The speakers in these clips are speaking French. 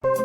C'est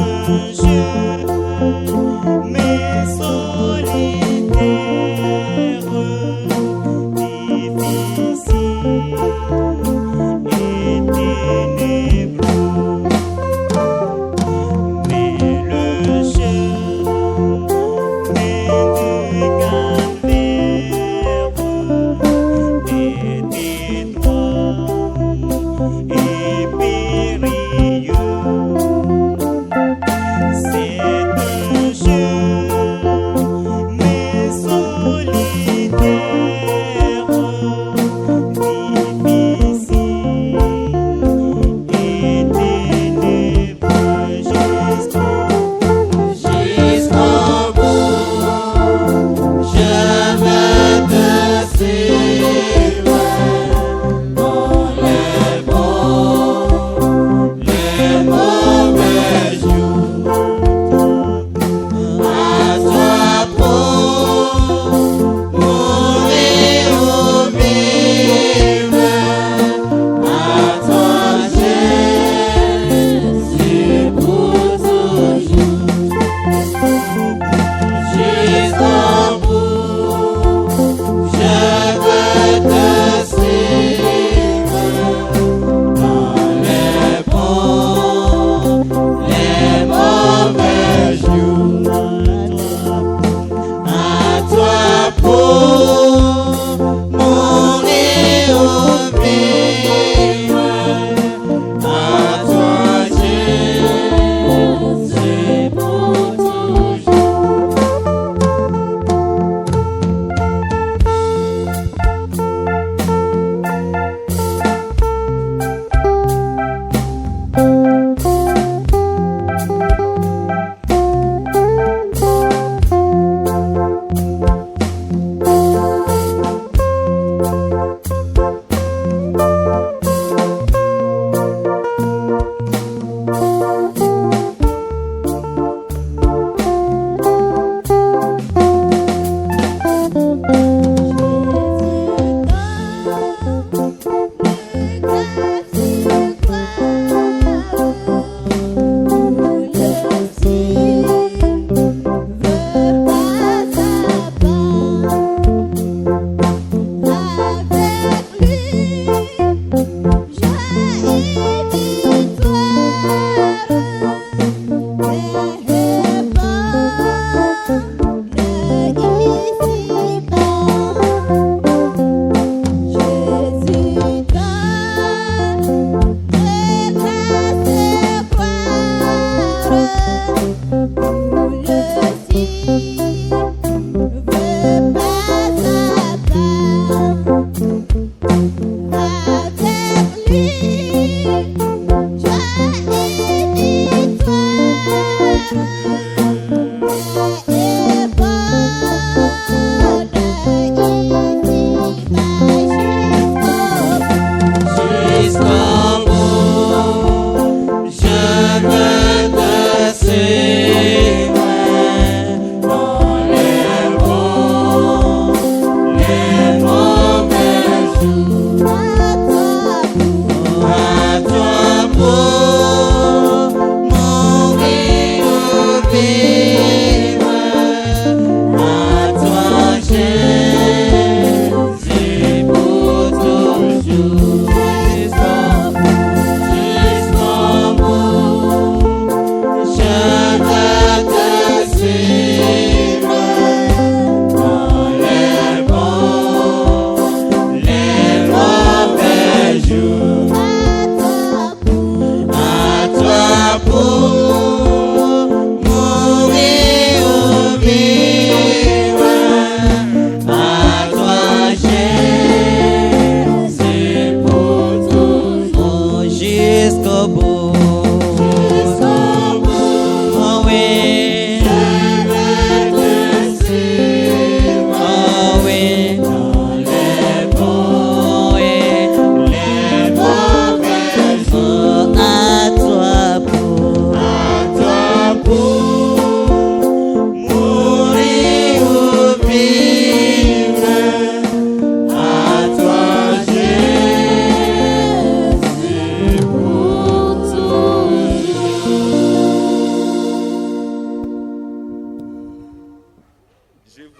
un jeu, mais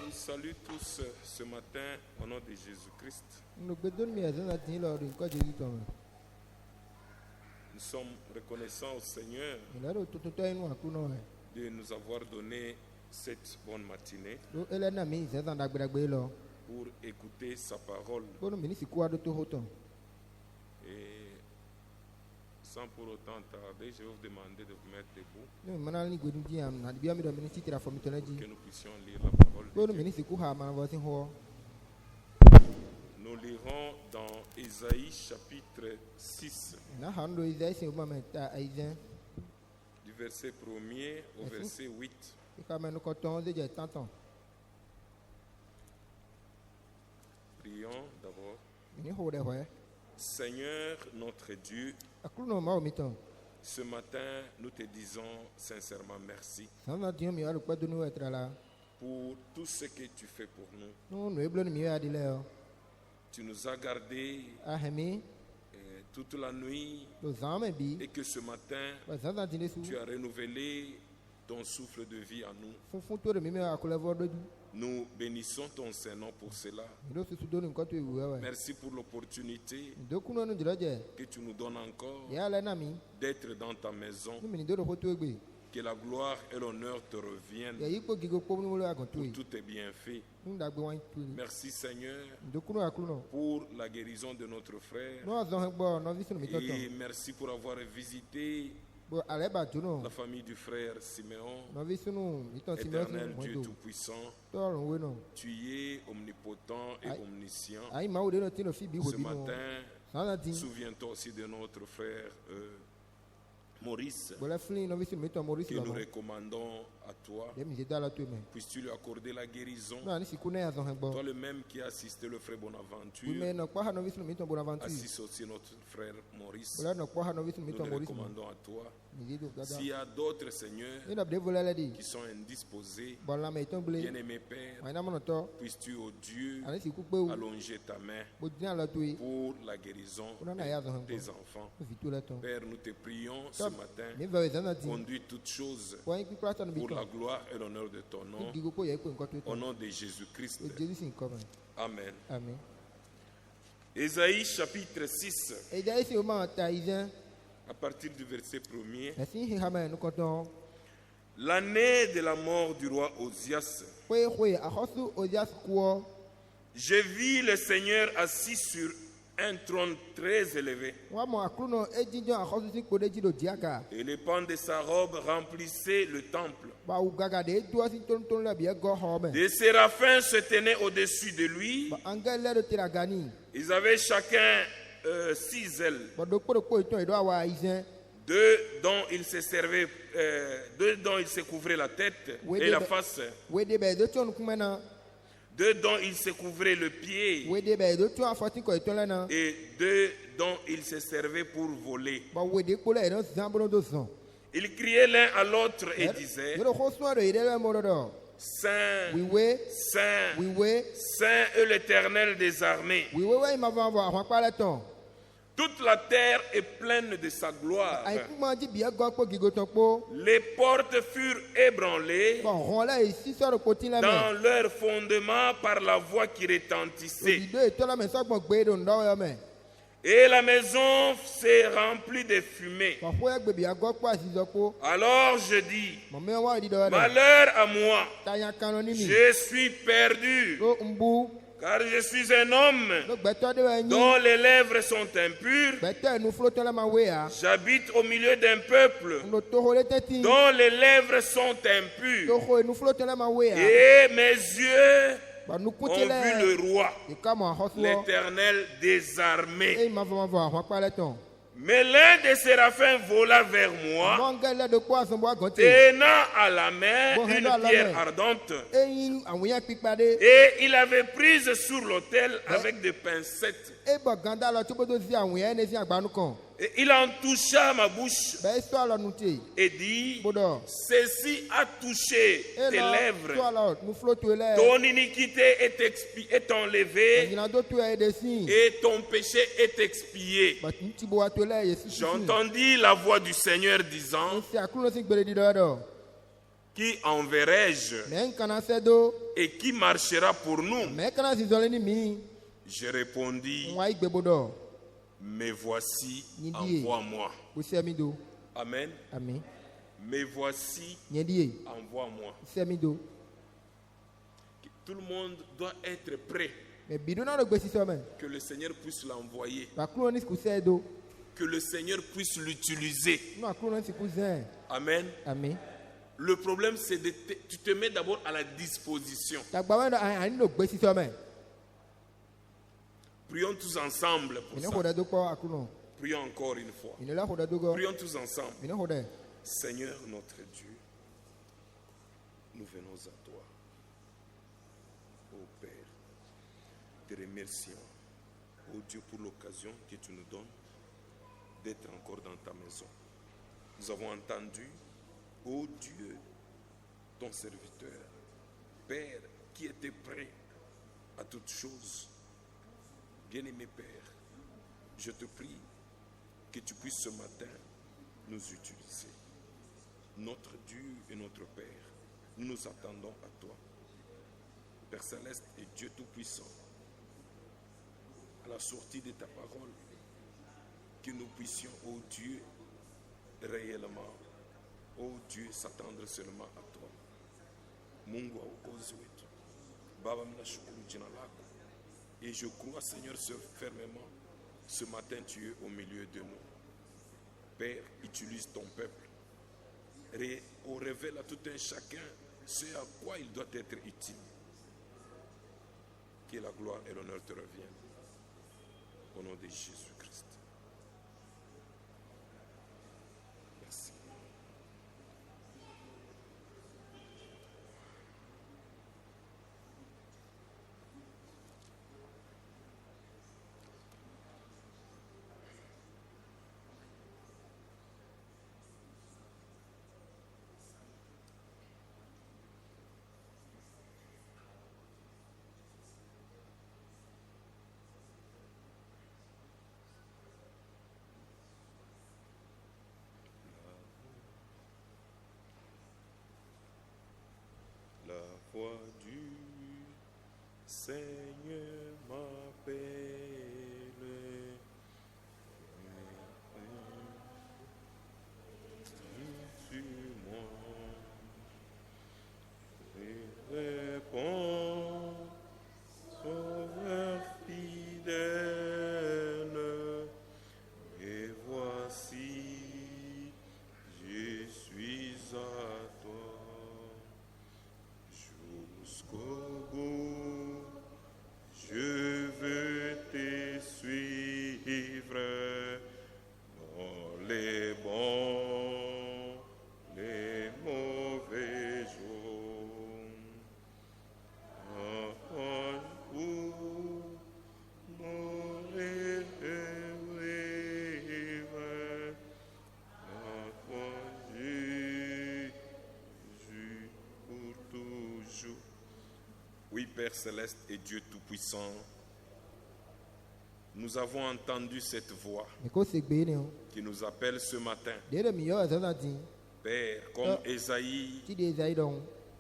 vous salue tous ce matin au nom de Jésus-Christ. Nous sommes reconnaissants au Seigneur de nous avoir donné cette bonne matinée pour écouter sa parole. Et sans pour autant tarder, je vais vous demander de vous mettre debout pour que nous puissions lire la parole de Dieu. Nous lirons dans Ésaïe chapitre 6, du verset 1er au verset 8. Prions d'abord. Seigneur notre Dieu, ce matin nous te disons sincèrement merci pour tout ce que tu fais pour nous. Tu nous as gardés toute la nuit et que ce matin tu as renouvelé ton souffle de vie à nous. Nous bénissons ton Saint-Nom pour cela. Merci pour l'opportunité que tu nous donnes encore d'être dans ta maison. Que la gloire et l'honneur te reviennent pour tous tes bienfaits. Merci Seigneur pour la guérison de notre frère. Et merci pour avoir visité la famille du frère Siméon. Éternel Dieu Tout-Puissant, tu es omnipotent et omniscient. Ce matin, souviens-toi aussi de notre frère Maurice, que nous recommandons à toi. Puisses-tu lui accorder la guérison. Toi le même qui a assisté le frère Bonaventure, assiste aussi notre frère Maurice. Nous le recommandons à toi. S'il y a d'autres seigneurs qui sont indisposés, bien-aimé Père, puisses-tu, ô Dieu, allonger ta main pour la guérison de tes enfants. Père, nous te prions ce matin, conduis toutes choses pour la gloire et l'honneur de ton nom, au nom de Jésus-Christ. Amen. Ésaïe chapitre 6, à partir du verset 1er. L'année de la mort du roi Osias, je vis le Seigneur assis sur un trône très élevé, et les pans de sa robe remplissaient le temple. Des séraphins se tenaient au-dessus de lui. Ils avaient chacun 6 ailes. Deux dont ils se servaient, deux dont ils se couvraient la tête et la face. Deux dont ils se couvraient le pied, et deux dont ils se servaient pour voler. Ils criaient l'un à l'autre et disaient: Saint, Saint, Saint est l'Éternel des armées. Toute la terre est pleine de sa gloire. Les portes furent ébranlées dans leur fondement par la voix qui retentissait. Et la maison s'est remplie de fumée. Alors je dis: malheur à moi, je suis perdu, car je suis un homme dont les lèvres sont impures. J'habite au milieu d'un peuple dont les lèvres sont impures. Et mes yeux ont vu le roi, l'Éternel des armées. Mais l'un des séraphins vola vers moi, tenant à la main une pierre ardente, et il avait prise sur l'autel avec des pincettes. Et il en toucha ma bouche et dit: ceci a touché tes lèvres. Ton iniquité est enlevée et ton péché est expié. J'entendis la voix du Seigneur disant: Qui enverrai-je et qui marchera pour nous? Je répondis, me voici, envoie-moi. Amen. Me voici, envoie-moi. Tout le monde doit être prêt. Que le Seigneur puisse l'envoyer. Que le Seigneur puisse l'utiliser. Amen. Le problème, c'est que tu te mets d'abord à la disposition. Prions tous ensemble pour ça. Prions encore une fois. Prions tous ensemble. Seigneur notre Dieu, nous venons à toi. Ô Père, te remercions, ô Dieu, pour l'occasion que tu nous donnes d'être encore dans ta maison. Nous avons entendu, ô Dieu, ton serviteur, Père, qui était prêt à toutes choses. Bien-aimé Père, je te prie que tu puisses ce matin nous utiliser. Notre Dieu et notre Père, nous nous attendons à toi. Père Céleste et Dieu Tout-Puissant, à la sortie de ta parole, que nous puissions, ô Dieu, réellement, ô Dieu, s'attendre seulement à toi. Mungu wa uokozi wetu. Baba, mnashukuru jina lako. Et je crois, Seigneur, fermement, ce matin, tu es au milieu de nous. Père, utilise ton peuple. Révèle à tout un chacun ce à quoi il doit être utile. Que la gloire et l'honneur te reviennent. Au nom de Jésus-Christ. Merci. La voix du Seigneur m'appelle. Sur moi. Et réponds, Sauveur fidèle. Et voici, je suis à toi. Jusqu'au bout, je veux te suivre dans les bons, les mauvais jours. Oui, Père Céleste et Dieu Tout-Puissant, nous avons entendu cette voix qui nous appelle ce matin. Père, comme Ésaïe,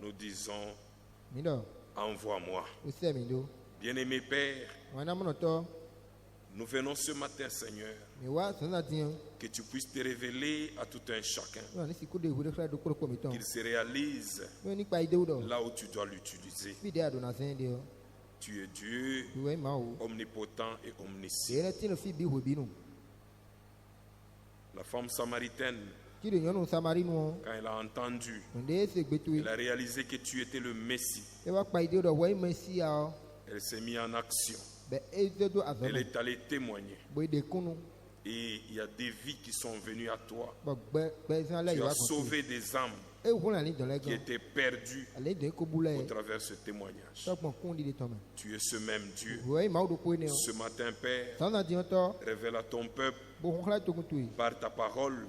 nous disons, envoie-moi. Bien-aimé Père, nous venons ce matin, Seigneur, que tu puisses te révéler à tout un chacun, qu'il se réalise là où tu dois l'utiliser. Tu es Dieu, omnipotent et omniscient. La femme samaritaine, quand elle a entendu, elle a réalisé que tu étais le Messie. Elle s'est mise en action. Elle est allée témoigner. Et il y a des vies qui sont venues à toi. Tu as sauvé des âmes qui étaient perdues au travers de ce témoignage. Tu es ce même Dieu. Ce matin, Père, révèle à ton peuple par ta parole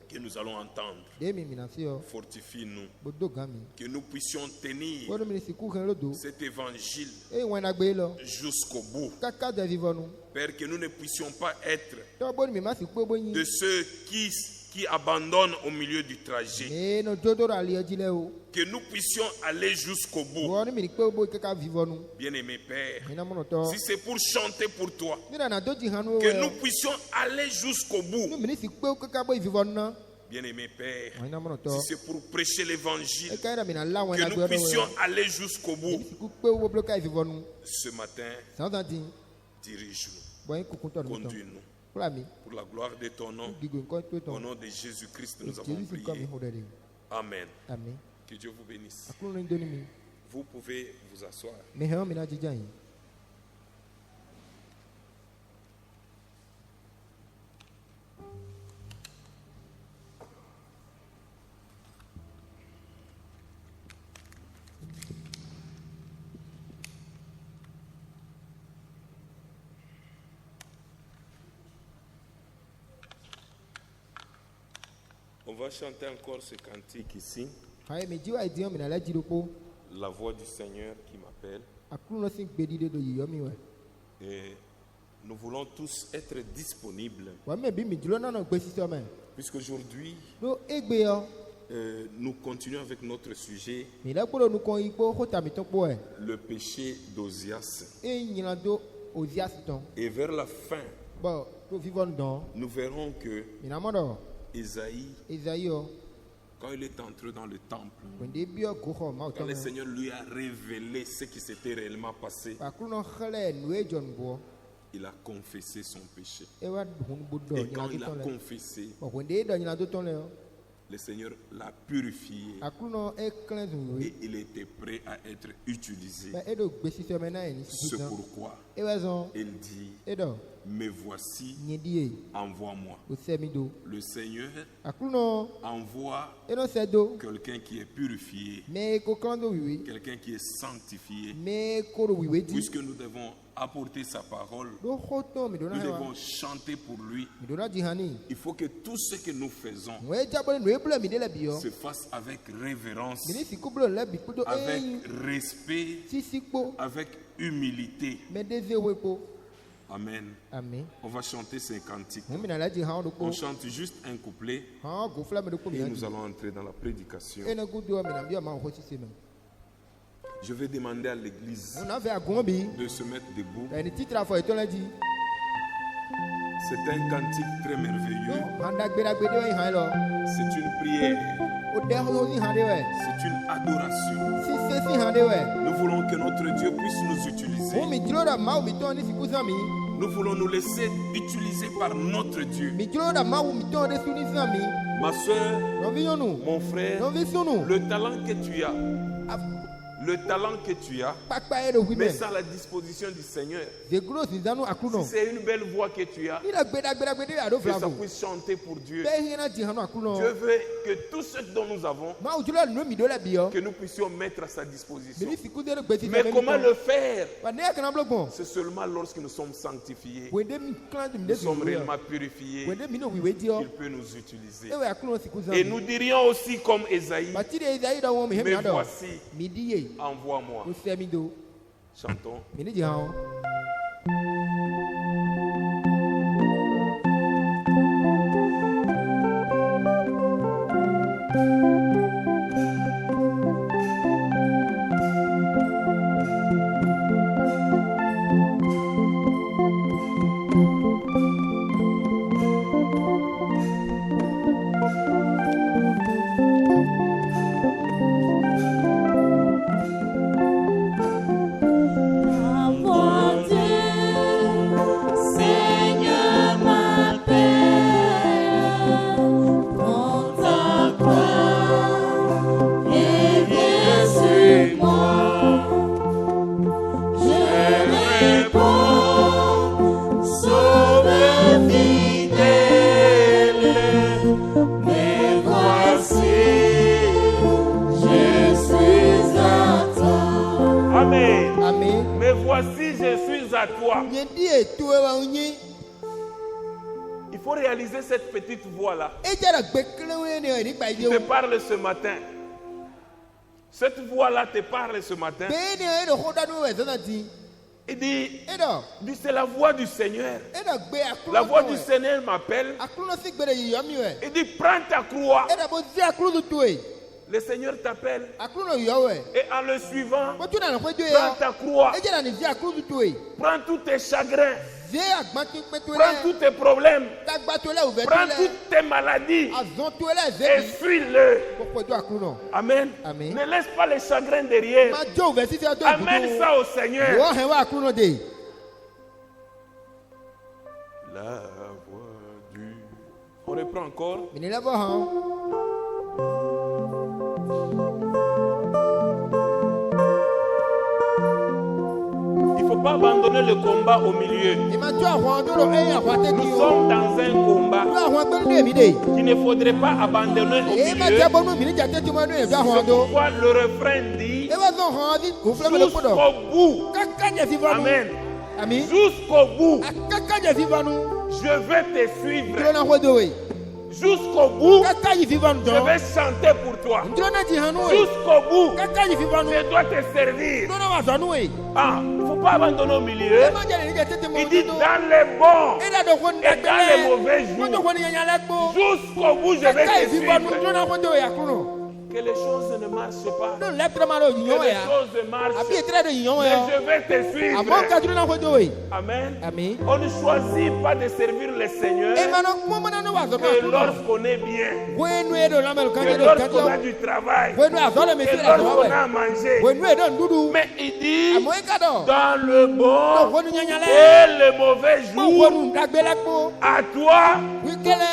que nous allons entendre. Fortifie-nous, que nous puissions tenir cet évangile jusqu'au bout. Père, que nous ne puissions pas être de ceux qui qui abandonnent au milieu du trajet. Que nous puissions aller jusqu'au bout. Bien-aimé Père, si c'est pour chanter pour toi, que nous puissions aller jusqu'au bout. Bien-aimé Père, si c'est pour prêcher l'évangile, que nous puissions aller jusqu'au bout. Ce matin, dirige-nous, conduis-nous. Pour la gloire de ton nom, au nom de Jésus-Christ, nous avons prié. Amen. Que Dieu vous bénisse. Vous pouvez vous asseoir. On va chanter encore ce cantique ici. La voix du Seigneur qui m'appelle. Et nous voulons tous être disponibles. Puisqu'aujourd'hui, nous continuons avec notre sujet, le péché d'Ozias. Et vers la fin, nous verrons que Isaïe, quand il est entré dans le temple, quand le Seigneur lui a révélé ce qui s'était réellement passé, il a confessé son péché. Et quand il a confessé, le Seigneur l'a purifié et il était prêt à être utilisé. C'est pourquoi il dit: me voici, envoie-moi. Le Seigneur envoie quelqu'un qui est purifié, quelqu'un qui est sanctifié, puisque nous devons apporter sa parole, nous devons chanter pour lui. Il faut que tout ce que nous faisons se fasse avec révérence, avec respect, avec humilité. Amen. On va chanter ces cantiques. On chante juste un couplet et nous allons entrer dans la prédication. Je vais demander à l'église de se mettre debout. C'est un cantique très merveilleux. C'est une prière. C'est une adoration. Nous voulons que notre Dieu puisse nous utiliser. Nous voulons nous laisser utiliser par notre Dieu. Ma soeur, mon frère, le talent que tu as, mets ça à la disposition du Seigneur. Si c'est une belle voix que tu as, que ça puisse chanter pour Dieu. Dieu veut que tout ce dont nous avons, que nous puissions mettre à sa disposition. Mais comment le faire? C'est seulement lorsque nous sommes sanctifiés, nous sommes réellement purifiés, qu'il peut nous utiliser. Et nous dirions aussi comme Esaïe: mais voici, envoie-moi. Chantons. Il faut réaliser cette petite voix-là qui te parle ce matin. Cette voix-là te parle ce matin. Il dit, c'est la voix du Seigneur. La voix du Seigneur m'appelle. Il dit, prends ta croix. Le Seigneur t'appelle. Et en le suivant, prends ta croix. Prends tous tes chagrins. Prends tous tes problèmes. Prends toutes tes maladies. Et suis-le. Amen. Ne laisse pas les chagrins derrière. Amène ça au Seigneur. La voix du... On reprend encore. Il ne faut pas abandonner le combat au milieu. Nous sommes dans un combat qu'il ne faudrait pas abandonner au milieu. C'est pourquoi le refrain dit jusqu'au bout. Amen. Jusqu'au bout. Je vais te suivre. Jusqu'au bout, je vais chanter pour toi. Jusqu'au bout, je dois te servir. Ah, il ne faut pas abandonner au milieu. Il dit dans les bons et dans les mauvais jours. Jusqu'au bout, je vais te suivre. Que les choses ne marchent pas. Que les choses marchent. Mais je vais te suivre. Amen. On ne choisit pas de servir le Seigneur que lorsqu'on est bien. Que lorsqu'on a du travail. Que lorsqu'on a à manger. Mais il dit dans le bon et le mauvais jour, à toi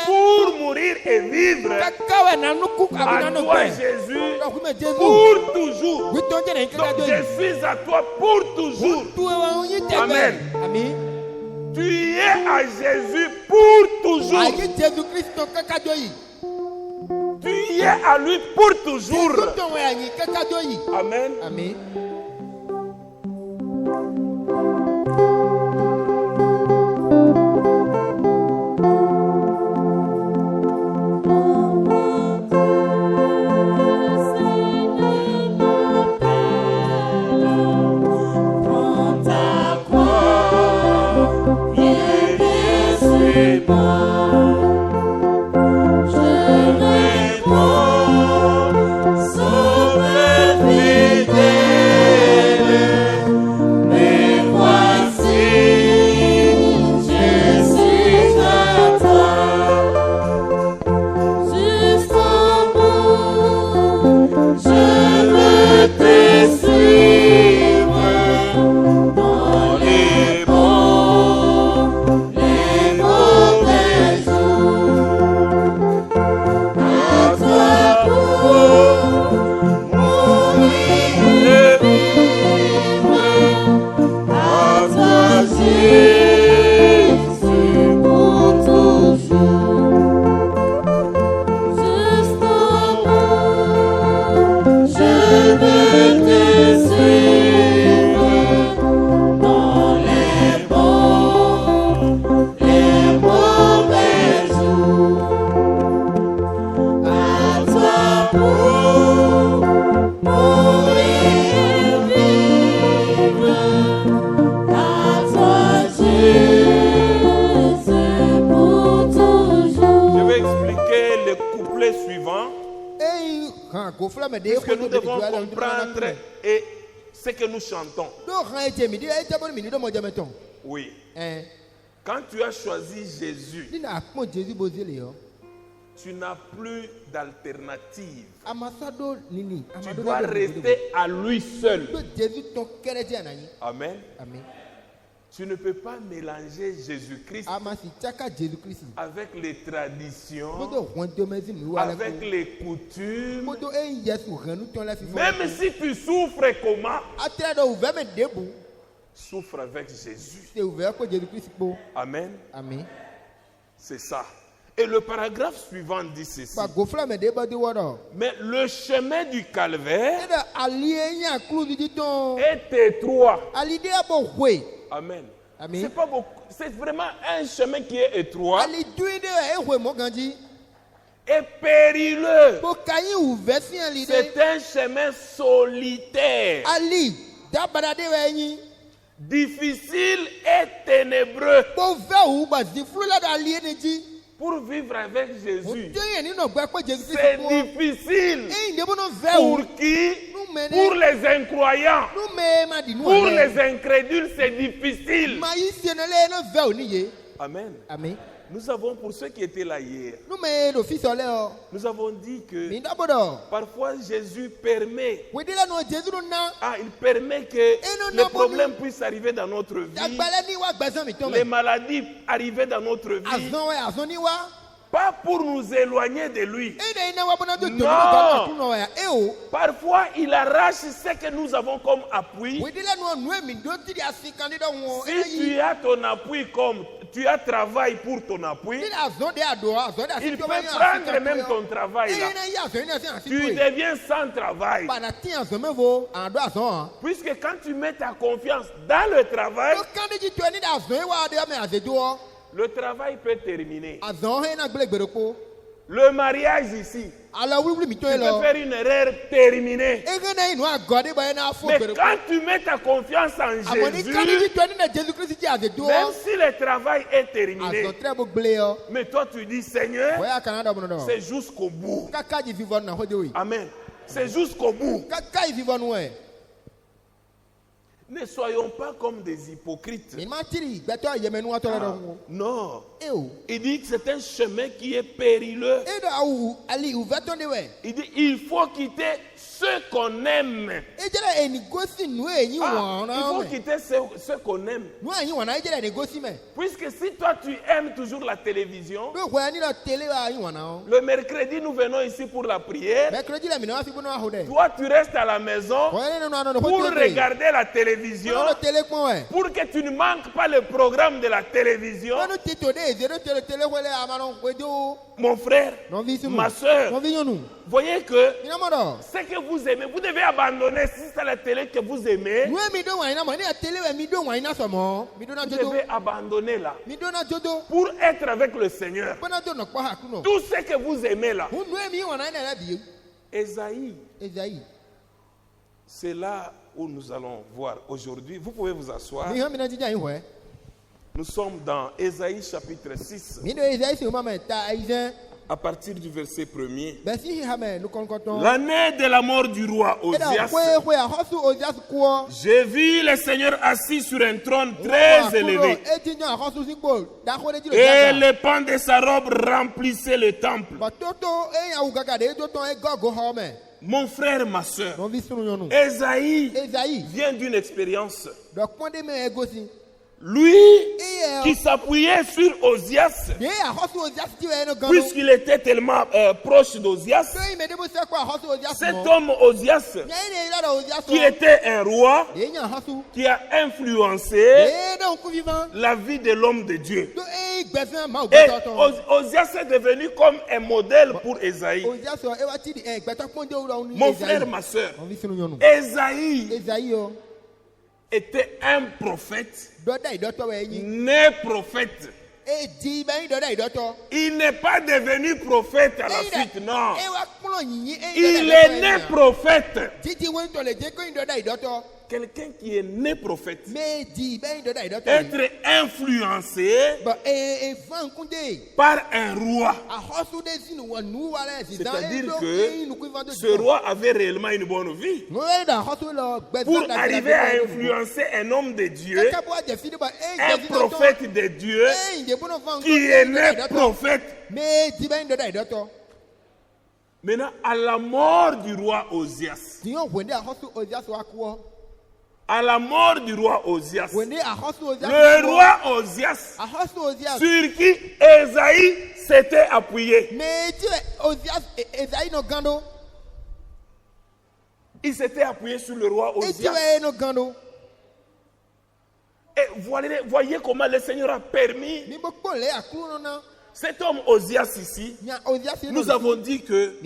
pour mourir et vivre. À toi Jésus pour toujours. Donc je suis à toi pour toujours. Amen. Tu es à Jésus pour toujours. Tu es à lui pour toujours. Amen. Puisque nous devons comprendre et ce que nous chantons. Oui. Quand tu as choisi Jésus, tu n'as plus d'alternative. Tu dois rester à lui seul. Amen. Tu ne peux pas mélanger Jésus-Christ avec les traditions, avec les coutumes. Même si tu souffres comment? Souffre avec Jésus. Amen. C'est ça. Et le paragraphe suivant dit ceci. Mais le chemin du calvaire est étroit. Amen. C'est vraiment un chemin qui est étroit et périlleux. C'est un chemin solitaire. difficile et ténébreux. Pour vivre avec Jésus, c'est difficile. Pour qui? Pour les incroyants. Pour les incrédules, c'est difficile. Amen. Amen. Nous avons, pour ceux qui étaient là hier, nous avons dit que parfois Jésus permet, il permet que les problèmes puissent arriver dans notre vie, les maladies arriver dans notre vie, pas pour nous éloigner de lui. Non. Parfois, il arrache ce que nous avons comme appui. Si tu as ton appui comme tu as travail pour ton appui, il peut prendre même ton travail là. Tu deviens sans travail. Puisque quand tu mets ta confiance dans le travail, le travail peut terminer. Le mariage ici, tu peux faire une erreur terminée. Mais quand tu mets ta confiance en Jésus, même si le travail est terminé, mais toi tu dis Seigneur, c'est jusqu'au bout. Amen. C'est jusqu'au bout. Ne soyons pas comme des hypocrites. Non. Il dit que c'est un chemin qui est périlleux. Il dit il faut quitter ce qu'on aime. Il faut quitter ce qu'on aime. Puisque si toi tu aimes toujours la télévision, le mercredi nous venons ici pour la prière. Toi tu restes à la maison pour regarder la télévision. Pour que tu ne manques pas le programme de la télévision. Mon frère, ma soeur, voyez que ce que vous aimez, vous devez abandonner. Si c'est la télé que vous aimez, vous devez abandonner là pour être avec le Seigneur. Tout ce que vous aimez là. Ésaïe, c'est là où nous allons voir aujourd'hui. Vous pouvez vous asseoir. Nous sommes dans Ésaïe chapitre 6. À partir du verset 1er. L'année de la mort du roi Osias, j'ai vu le Seigneur assis sur un trône très élevé. Et les pans de sa robe remplissaient le temple. Mon frère, ma soeur, Ésaïe vient d'une expérience. Lui qui s'appuyait sur Osias, puisqu'il était tellement proche d'Osias, cet homme Osias, qui était un roi, qui a influencé la vie de l'homme de Dieu. Et Osias est devenu comme un modèle pour Ésaïe. Mon frère, ma soeur, Ésaïe était un prophète, né prophète. Il n'est pas devenu prophète à la suite, non. Il est né prophète. Quelqu'un qui est né prophète, être influencé par un roi. C'est-à-dire que ce roi avait réellement une bonne vie. Pour arriver à influencer un homme de Dieu, un prophète de Dieu, qui est né prophète. Maintenant, à la mort du roi Osias, à la mort du roi Osias, le roi Osias, sur qui Ésaïe s'était appuyé, il s'était appuyé sur le roi Osias. Et voyez comment le Seigneur a permis cet homme Osias ici. Nous avons dit que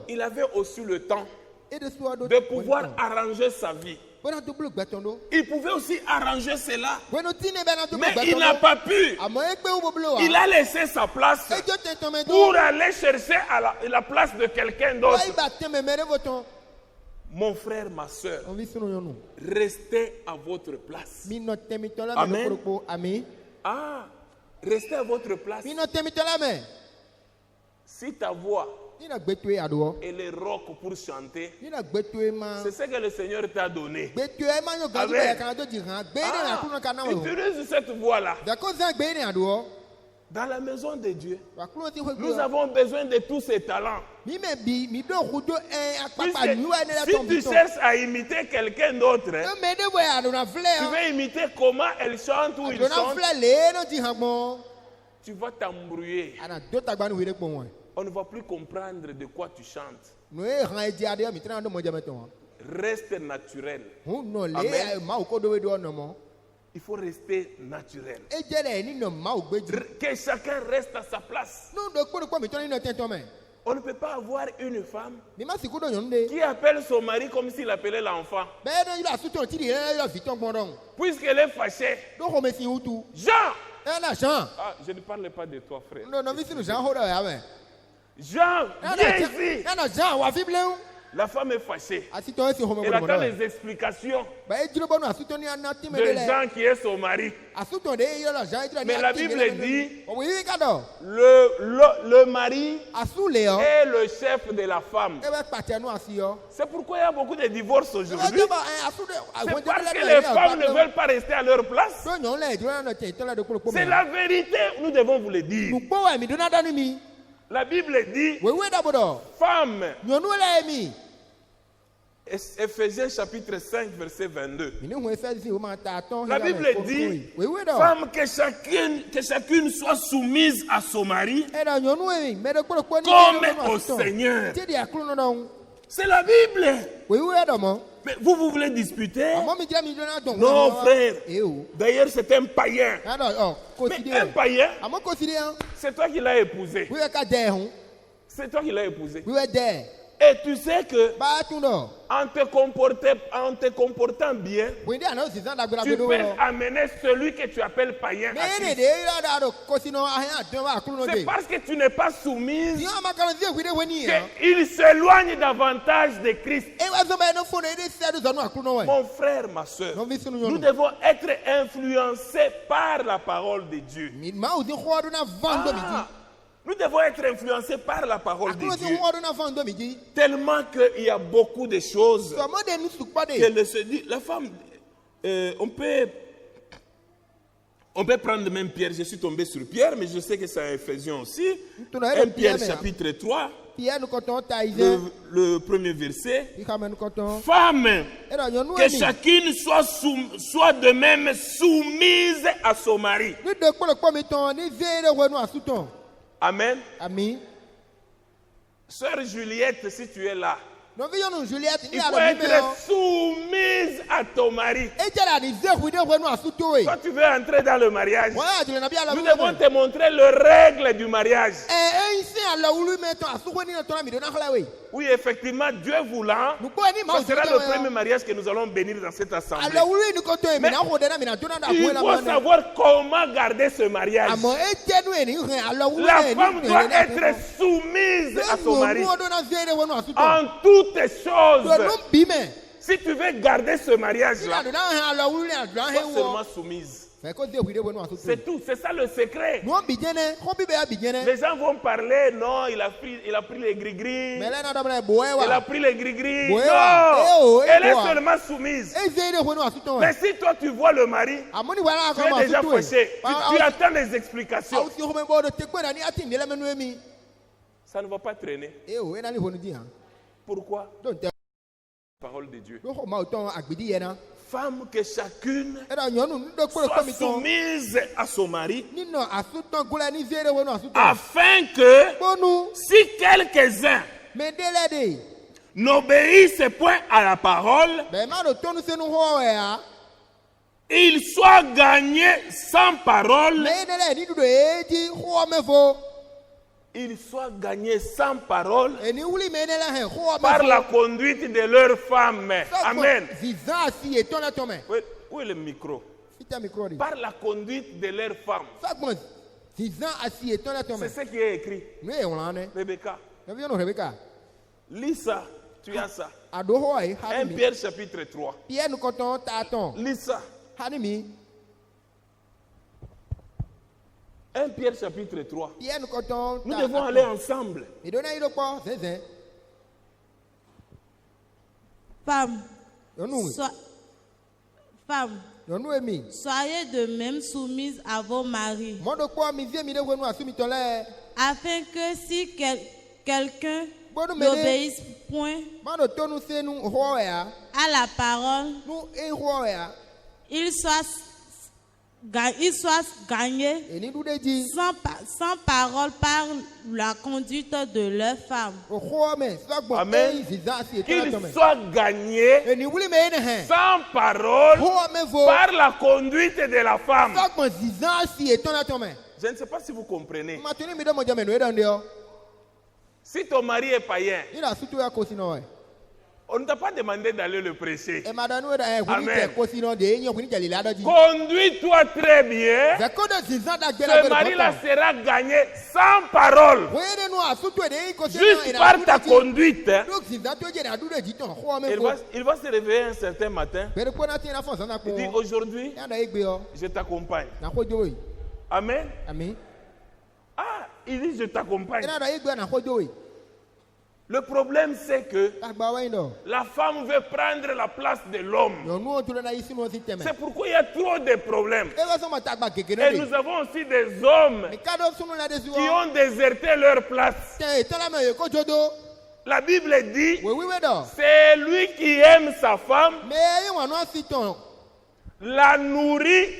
il avait aussi le temps de pouvoir arranger sa vie. Il pouvait aussi arranger cela, mais il n'a pas pu. Il a laissé sa place pour aller chercher à la place de quelqu'un d'autre. Mon frère, ma soeur, restez à votre place. Amen. Ah, restez à votre place. Si ta voix elle est rauque pour chanter, c'est ce que le Seigneur t'a donné. Utilise cette voix-là. Dans la maison de Dieu, nous avons besoin de tous ces talents. Si tu cherches à imiter quelqu'un d'autre, tu veux imiter comment elle chante ou il chante, tu vas t'embrouiller. On ne va plus comprendre de quoi tu chantes. Reste naturel. Amen. Il faut rester naturel. Que chacun reste à sa place. On ne peut pas avoir une femme qui appelle son mari comme s'il appelait l'enfant. Puisqu'elle est fâchée. Jean! Ah, je ne parle pas de toi, frère. Jean, viens ici. La femme est fâchée. Elle attend les explications de Jean qui est son mari. Mais la Bible dit le mari est le chef de la femme. C'est pourquoi il y a beaucoup de divorces aujourd'hui. C'est parce que les femmes ne veulent pas rester à leur place. C'est la vérité, nous devons vous le dire. La Bible dit, femme, Ephésiens chapitre 5, verset 22. La Bible dit, femme, que chacune soit soumise à son mari comme au Seigneur. C'est la Bible. Mais vous voulez disputer? Non, frère. D'ailleurs, c'est un païen. Mais un païen, c'est toi qui l'as épousé. C'est toi qui l'as épousé. Et tu sais que en te comportant bien, tu peux amener celui que tu appelles païen à Christ. C'est parce que tu n'es pas soumise qu'il s'éloigne davantage de Christ. Mon frère, ma soeur, nous devons être influencés par la parole de Dieu. Nous devons être influencés par la parole de Dieu. Tellement qu'il y a beaucoup de choses qu'elle se dit. La femme, on peut prendre même Pierre. Je suis tombé sur Pierre, mais je sais que c'est Ephésiens aussi. 1 Pierre chapitre 3, le premier verset. Femme, que chacune soit de même soumise à son mari. Amen. Amen. Sœur Juliette, si tu es là, il faut être soumise à ton mari. Quand tu veux entrer dans le mariage, nous devons te montrer les règles du mariage. Oui, effectivement, Dieu voulant, ce sera le premier mariage que nous allons bénir dans cette assemblée. Mais il faut savoir comment garder ce mariage. La femme doit être soumise à son mari en toutes choses. Si tu veux garder ce mariage-là, sois seulement soumise. C'est tout, c'est ça le secret. Les gens vont parler, non, il a pris les gris-gris. Il a pris les gris-gris. Non, elle est seulement soumise. Mais si toi tu vois le mari, tu es déjà fâché. Tu attends les explications. Ça ne va pas traîner. Pourquoi? La parole de Dieu. Femme, que chacune soit soumise à son mari, afin que si quelques-uns n'obéissent point à la parole, ils soient gagnés sans parole. Ils soient gagnés sans parole par la conduite de leurs femmes. Amen. Où est le micro? Par la conduite de leurs femmes. C'est ce qui est écrit. Rebecca. Lis ça. Tu as ça. 1 Pierre chapitre 3. Lis ça. 1 Pierre chapitre 3. Nous devons aller ensemble. Femmes, soyez de même soumises à vos maris, afin que si quelqu'un n'obéisse point à la parole, il soit gagné sans parole par la conduite de leur femme. Amen. Qu'il soit gagné sans parole par la conduite de la femme. Je ne sais pas si vous comprenez. Si ton mari est païen, on ne t'a pas demandé d'aller le prêcher. Amen. Conduis-toi très bien. Ce mari-là sera gagné sans parole. Juste par ta conduite. Il va se réveiller un certain matin. Il dit aujourd'hui, je t'accompagne. Amen. Ah, il dit je t'accompagne. Le problème c'est que la femme veut prendre la place de l'homme. C'est pourquoi il y a trop de problèmes. Et nous avons aussi des hommes qui ont déserté leur place. La Bible dit, c'est lui qui aime sa femme, la nourrit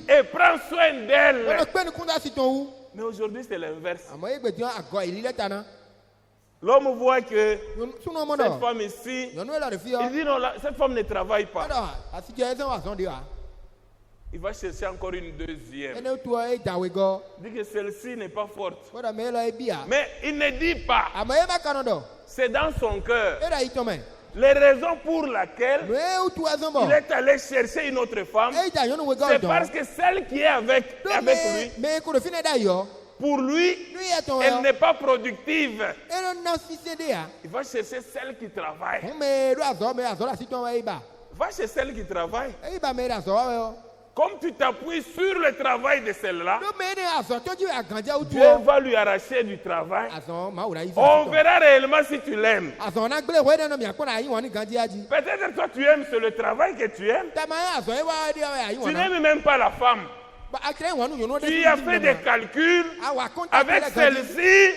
et prend soin d'elle. Mais aujourd'hui c'est l'inverse. L'homme voit que cette femme ici, il dit non, cette femme ne travaille pas. Il va chercher encore une deuxième. Il dit que celle-ci n'est pas forte. Mais il ne dit pas. C'est dans son cœur. Les raisons pour lesquelles il est allé chercher une autre femme, c'est parce que celle qui est avec lui, pour lui, elle n'est pas productive. Il va chercher celle qui travaille. Va chez celle qui travaille. Comme tu t'appuies sur le travail de celle-là, Dieu va lui arracher du travail. On verra réellement si tu l'aimes. Peut-être toi tu aimes, c'est le travail que tu aimes. Tu n'aimes même pas la femme. Tu as fait des calculs avec celle-ci.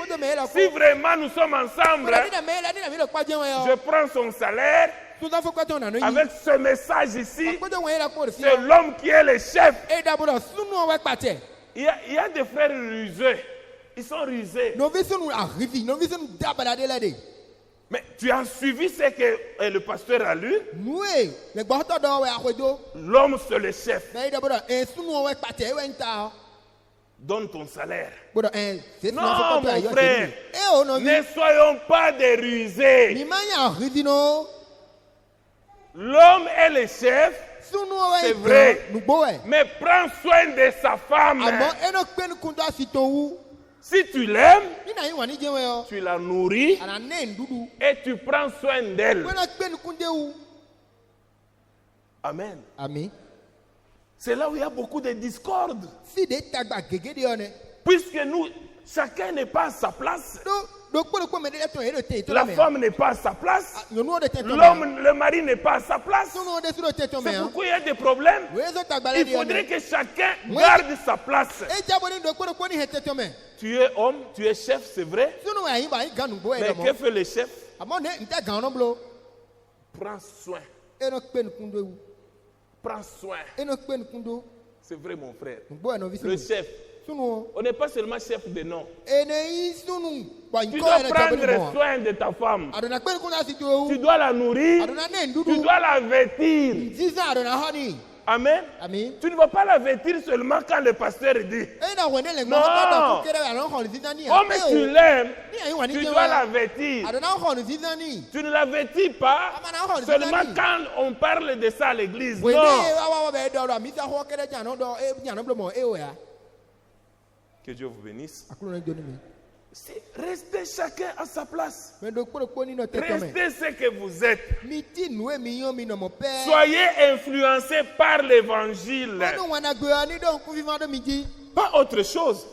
Si vraiment nous sommes ensemble, je prends son salaire. Avec ce message ici, c'est l'homme qui est le chef. Il y a des frères rusés. Ils sont rusés. Mais tu as suivi ce que le pasteur a lu? L'homme c'est le chef. Donne ton salaire. Non, mon frère. Ne soyons pas des rusés. L'homme est le chef, c'est vrai. Mais prends soin de sa femme. Si tu l'aimes, tu la nourris et tu prends soin d'elle. Amen. C'est là où il y a beaucoup de discorde. Puisque nous, chacun n'est pas à sa place. La femme n'est pas à sa place. L'homme, le mari n'est pas à sa place. C'est pourquoi il y a des problèmes. Il faudrait que chacun garde sa place. Tu es homme, tu es chef, c'est vrai. Mais que fait le chef? Prends soin. Prends soin. C'est vrai, mon frère. Le chef. On n'est pas seulement chef de nom. Tu dois prendre soin de ta femme. Tu dois la nourrir. Tu dois la vêtir. Amen. Tu ne vas pas la vêtir seulement quand le pasteur dit. Non. Oh, mais tu l'aimes. Tu dois la vêtir. Tu ne la vêtis pas seulement quand on parle de ça à l'église. Non. Que Dieu vous bénisse. Restez chacun à sa place. Restez ce que vous êtes. Soyez influencés par l'évangile. Pas autre chose.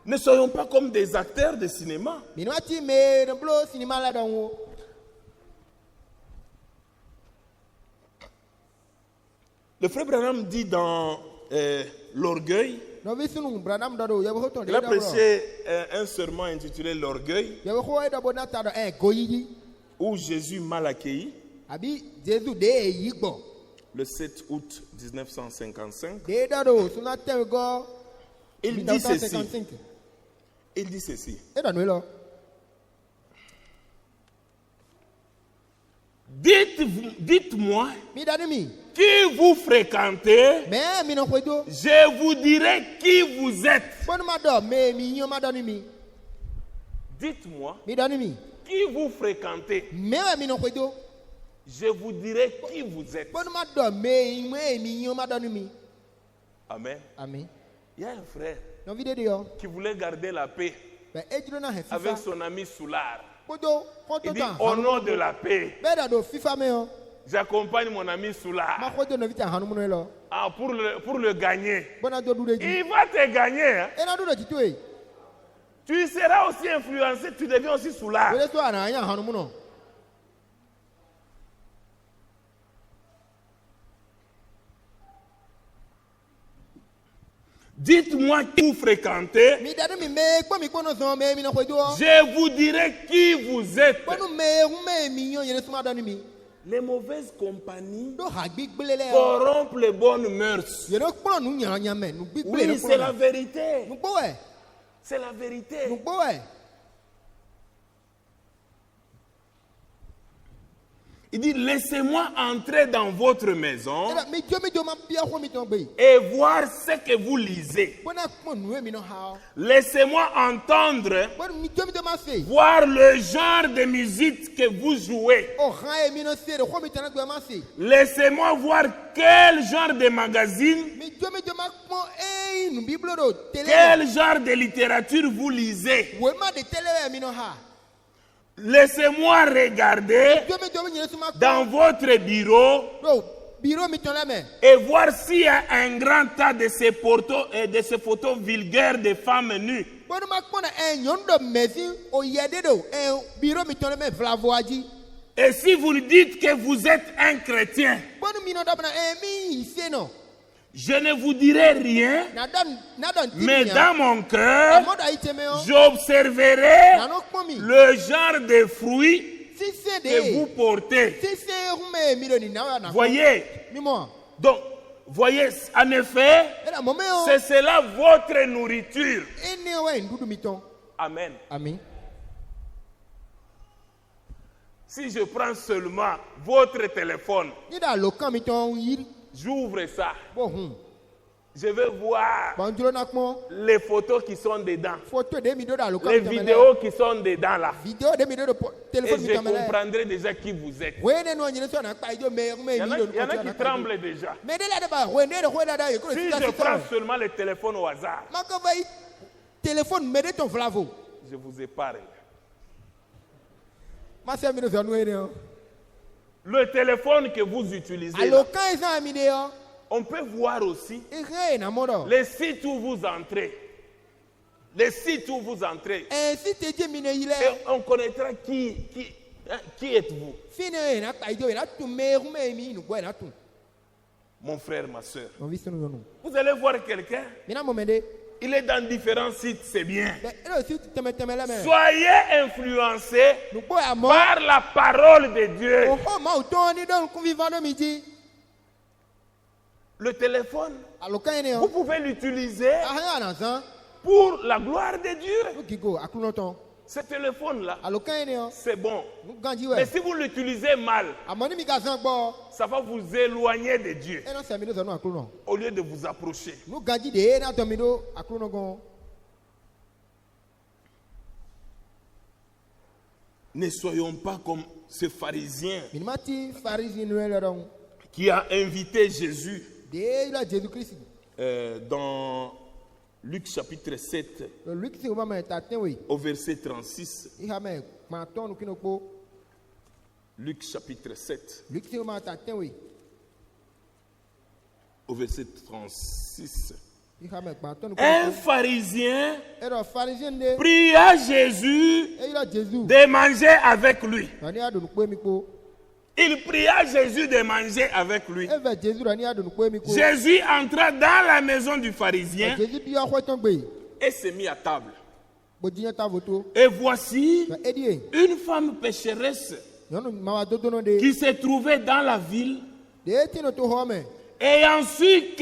Ne soyons pas comme des acteurs de cinéma. Le frère Branham dit dans l'orgueil, il a prêché un serment intitulé L'orgueil, où Jésus mal accueilli, le 7 août 1955. Il dit ceci. Dites-moi qui vous fréquentez, je vous dirai qui vous êtes. Dites-moi qui vous fréquentez, je vous dirai qui vous êtes. Amen. Il y a un frère qui voulait garder la paix avec son ami Soulard. Il dit au nom de la paix, j'accompagne mon ami Soulard pour le gagner. Il va te gagner. Hein? Tu seras aussi influencé, tu deviens aussi Soulard. Dites-moi qui vous fréquentez, je vous dirai qui vous êtes. Les mauvaises compagnies corrompent les bonnes mœurs. Oui, c'est la vérité. C'est la vérité. Il dit, laissez-moi entrer dans votre maison et voir ce que vous lisez. Laissez-moi entendre, voir le genre de musique que vous jouez. Laissez-moi voir quel genre de magazine, quel genre de littérature vous lisez. Laissez-moi regarder dans votre bureau et voir s'il y a un grand tas de ces photos vulgaires de femmes nues. Et si vous dites que vous êtes un chrétien, je ne vous dirai rien, mais dans mon cœur, j'observerai le genre de fruits que vous portez. Voyez, donc, voyez, en effet, c'est cela votre nourriture. Amen. Si je prends seulement votre téléphone, j'ouvre ça. Je vais voir les photos qui sont dedans, les vidéos qui sont dedans là. Et je comprendrai déjà qui vous êtes. Il y en a qui tremblent déjà. Si je prends seulement le téléphone au hasard, je vous épargne. Le téléphone que vous utilisez là, on peut voir aussi les sites où vous entrez. Les sites où vous entrez. Et on connaîtra qui êtes-vous. Mon frère, ma soeur. Vous allez voir quelqu'un. Il est dans différents sites, c'est bien. Soyez influencés par la parole de Dieu. Le téléphone, vous pouvez l'utiliser pour la gloire de Dieu. Ce téléphone-là, c'est bon. Mais si vous l'utilisez mal, ça va vous éloigner de Dieu au lieu de vous approcher. Ne soyons pas comme ce pharisien qui a invité Jésus dans Luc chapitre 7, au verset 36. Luc chapitre 7, au verset 36. Un pharisien pria Jésus de manger avec lui. Il pria Jésus de manger avec lui. Jésus entra dans la maison du pharisien et s'est mis à table. Et voici une femme pécheresse qui se trouvait dans la ville. Ayant su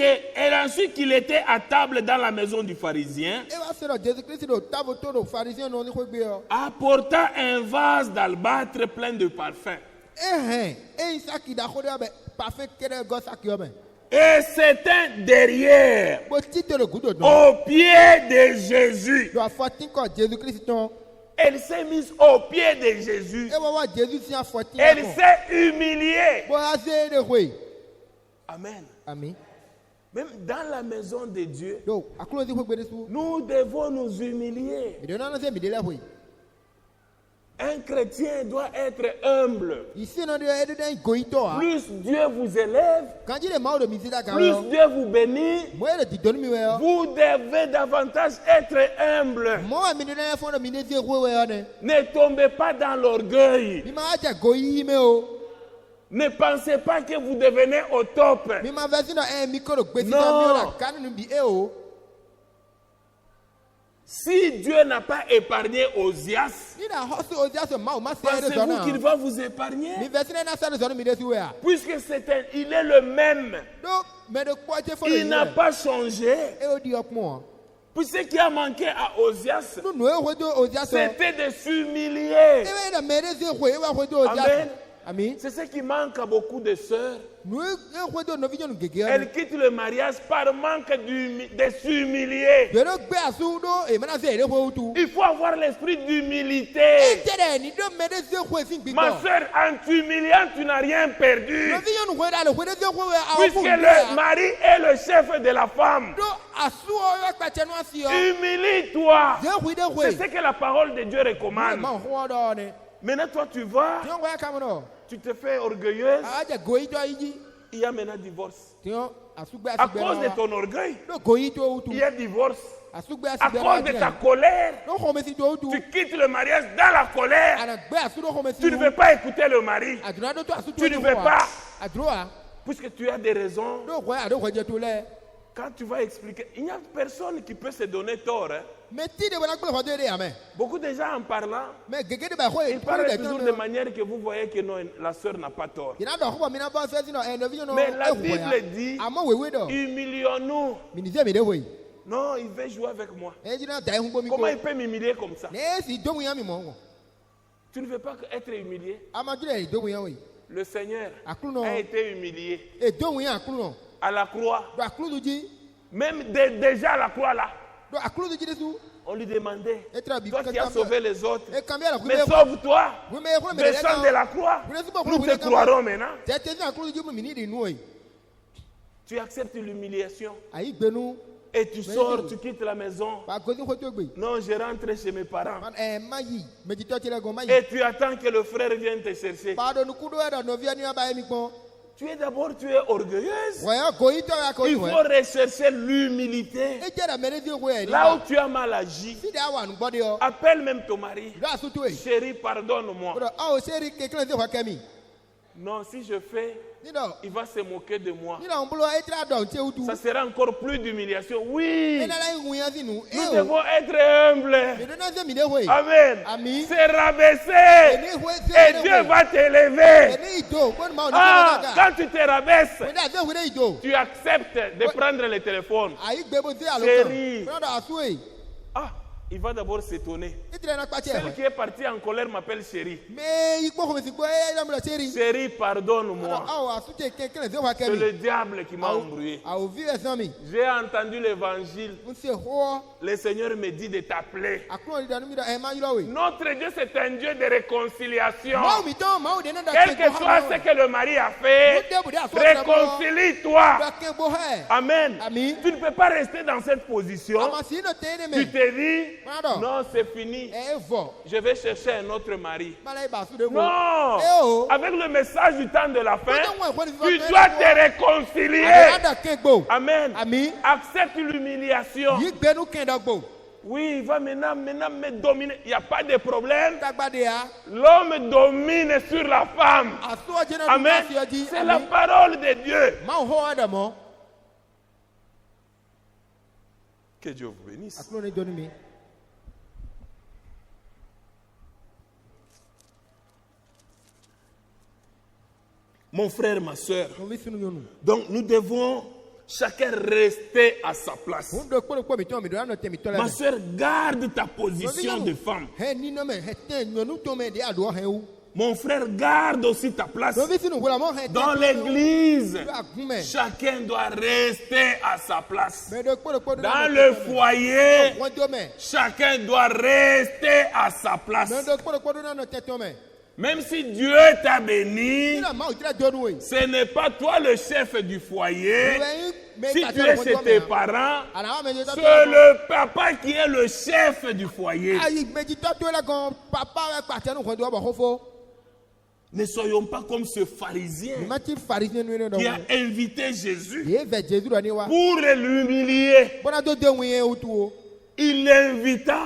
qu'il était à table dans la maison du pharisien, apporta un vase d'albâtre plein de parfum. Et s'éteint derrière, au pied de Jésus. Elle s'est mise au pied de Jésus. Elle s'est humiliée. Amen. Amen. Même dans la maison de Dieu, nous devons nous humilier. Un chrétien doit être humble. Plus Dieu vous élève, plus Dieu vous bénit, vous devez davantage être humble. Ne tombez pas dans l'orgueil. Ne pensez pas que vous devenez au top. Non. Si Dieu n'a pas épargné Ozias, pensez-vous qu'il va vous épargner? Puisque il est le même. Il n'a pas changé. Puis ce qui a manqué à Ozias, c'était de s'humilier. Amen. Amen. C'est ce qui manque à beaucoup de sœurs. Elles quittent le mariage par manque de s'humilier. Il faut avoir l'esprit d'humilité. Ma sœur, en t'humiliant, tu n'as rien perdu. Puisque le mari est le chef de la femme. Humilie-toi. C'est ce que la parole de Dieu recommande. Maintenant, toi, tu vas, tu te fais orgueilleuse. Il y a maintenant divorce. À cause de ton orgueil, il y a divorce. À cause de ta colère, tu quittes le mariage dans la colère. Tu ne veux pas écouter le mari. Tu ne veux pas. Puisque tu as des raisons. Quand tu vas expliquer, il n'y a personne qui peut se donner tort. Beaucoup de gens en parlant, ils parlent toujours de manière que vous voyez que non, la sœur n'a pas tort. Mais la Bible dit, humilions-nous. Non, il veut jouer avec moi. Comment il peut m'humilier comme ça? Tu ne veux pas être humilié? Le Seigneur a été humilié. À la croix. Même déjà à la croix là. On lui demandait, toi qui as sauvé les autres, mais sauve-toi. Descends de la croix. Nous te croirons maintenant. Tu acceptes l'humiliation. Et tu sors, tu quittes la maison. Non, je rentre chez mes parents. Et tu attends que le frère vienne te chercher. Tu es orgueilleuse. Il faut rechercher l'humilité. Là où tu as mal agi, appelle même ton mari. Chérie, pardonne-moi. Non, si je fais, il va se moquer de moi. Ça sera encore plus d'humiliation. Oui, nous devons être humbles. Amen. Se rabaisser. Et Dieu va t'élever. Quand tu te rabaisses, tu acceptes de prendre le téléphone. Chérie, il va d'abord s'étonner. Celle qui est partie en colère m'appelle chérie. Chérie, pardonne-moi. C'est le diable qui m'a embrouillé. J'ai entendu l'évangile. Le Seigneur me dit de t'appeler. Notre Dieu, c'est un Dieu de réconciliation. Quel que soit ce que le mari a fait, réconcilie-toi. Amen. Tu ne peux pas rester dans cette position. Tu te dis, non, c'est fini. Je vais chercher un autre mari. Non. Avec le message du temps de la fin, tu dois te réconcilier. Amen. Accepte l'humiliation. Oui, il va maintenant me dominer. Il n'y a pas de problème. L'homme domine sur la femme. Amen. C'est la parole de Dieu. Que Dieu vous bénisse. Mon frère, ma soeur. Donc nous devons chacun rester à sa place. Ma soeur, garde ta position de femme. Mon frère, garde aussi ta place. Dans l'église, chacun doit rester à sa place. Dans le foyer, chacun doit rester à sa place. Même si Dieu t'a béni, ce n'est pas toi le chef du foyer. Si tu es chez tes parents, c'est le papa qui est le chef du foyer. Ne soyons pas comme ce pharisien qui a invité Jésus pour l'humilier. Il l'invita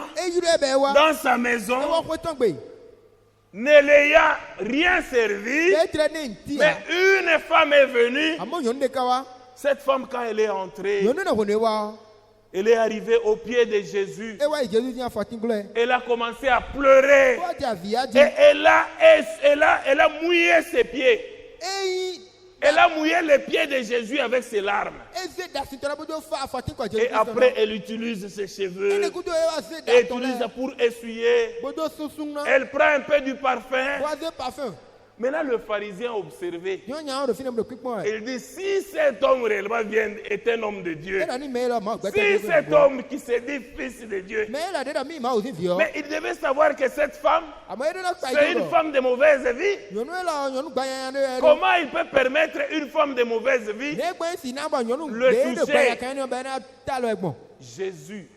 dans sa maison, ne l'ayant rien servi, mais une femme est venue. Cette femme, quand elle est entrée, elle est arrivée au pied de Jésus. Elle a commencé à pleurer. Et elle a mouillé ses pieds. Elle a mouillé les pieds de Jésus avec ses larmes. Et après, elle utilise ses cheveux. Elle utilise ça pour essuyer. Elle prend un peu du parfum. Mais là, le pharisien a observé. Il dit, si cet homme réellement est un homme de Dieu, si cet homme qui se dit fils de Dieu, mais il devait savoir que cette femme, c'est une femme de mauvaise vie. Comment il peut permettre une femme de mauvaise vie le toucher? Jésus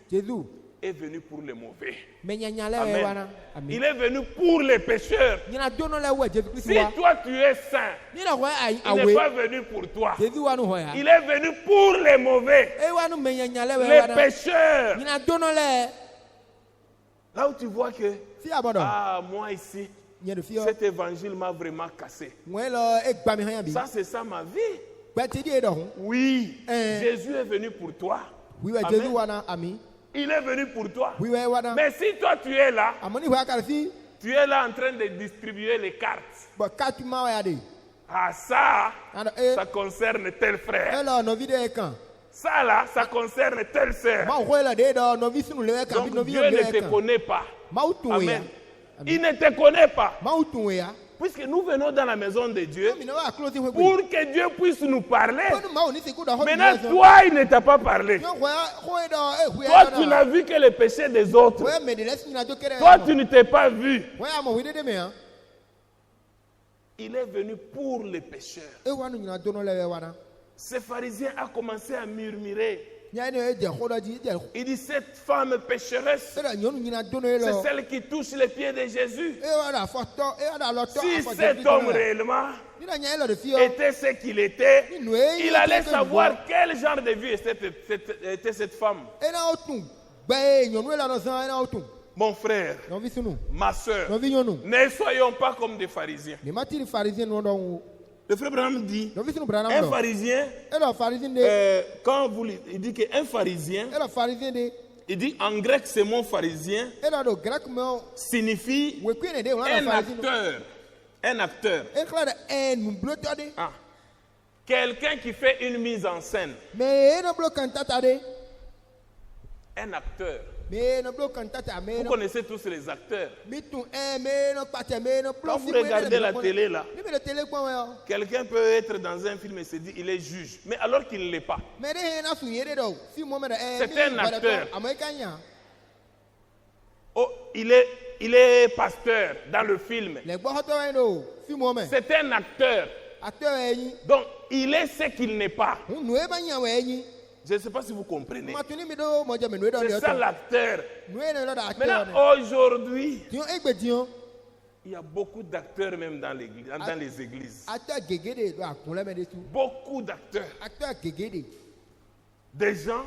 est venu pour les mauvais. Amen. Il est venu pour les pécheurs. Si toi tu es saint, il n'est pas venu pour toi. Il est venu pour les mauvais, les pécheurs. Là où tu vois que, moi ici, cet évangile m'a vraiment cassé. Ça, c'est ça ma vie. Oui, Jésus est venu pour toi. Amen. Il est venu pour toi. Mais si toi tu es là, tu es là en train de distribuer les cartes. Ah ça, ça concerne tel frère. Ça là, ça concerne telle sœur. Donc Dieu ne te connaît pas. Amen. Il ne te connaît pas. Puisque nous venons dans la maison de Dieu pour que Dieu puisse nous parler. Maintenant, toi, il ne t'a pas parlé. Toi, tu n'as vu que les péchés des autres. Toi, tu ne t'es pas vu. Il est venu pour les pécheurs. Ce pharisien a commencé à murmurer. Il dit, cette femme pécheresse, c'est celle qui touche les pieds de Jésus. Si cet homme réellement était ce qu'il était, il allait savoir quel genre de vie était cette femme. Mon frère, ma soeur, ne soyons pas comme des pharisiens. Le frère Branham dit, un pharisien, quand il dit qu'un pharisien, il dit en grec ce mot pharisien signifie un acteur. Ah. Quelqu'un qui fait une mise en scène. Un acteur. Vous connaissez tous les acteurs. Quand vous regardez la télé là, quelqu'un peut être dans un film et se dire il est juge, mais alors qu'il ne l'est pas. C'est un acteur. Oh, il est pasteur dans le film. C'est un acteur. Donc, il est ce qu'il n'est pas. Je ne sais pas si vous comprenez. C'est ça l'acteur. Maintenant, aujourd'hui, il y a beaucoup d'acteurs même dans les églises. Beaucoup d'acteurs. Des gens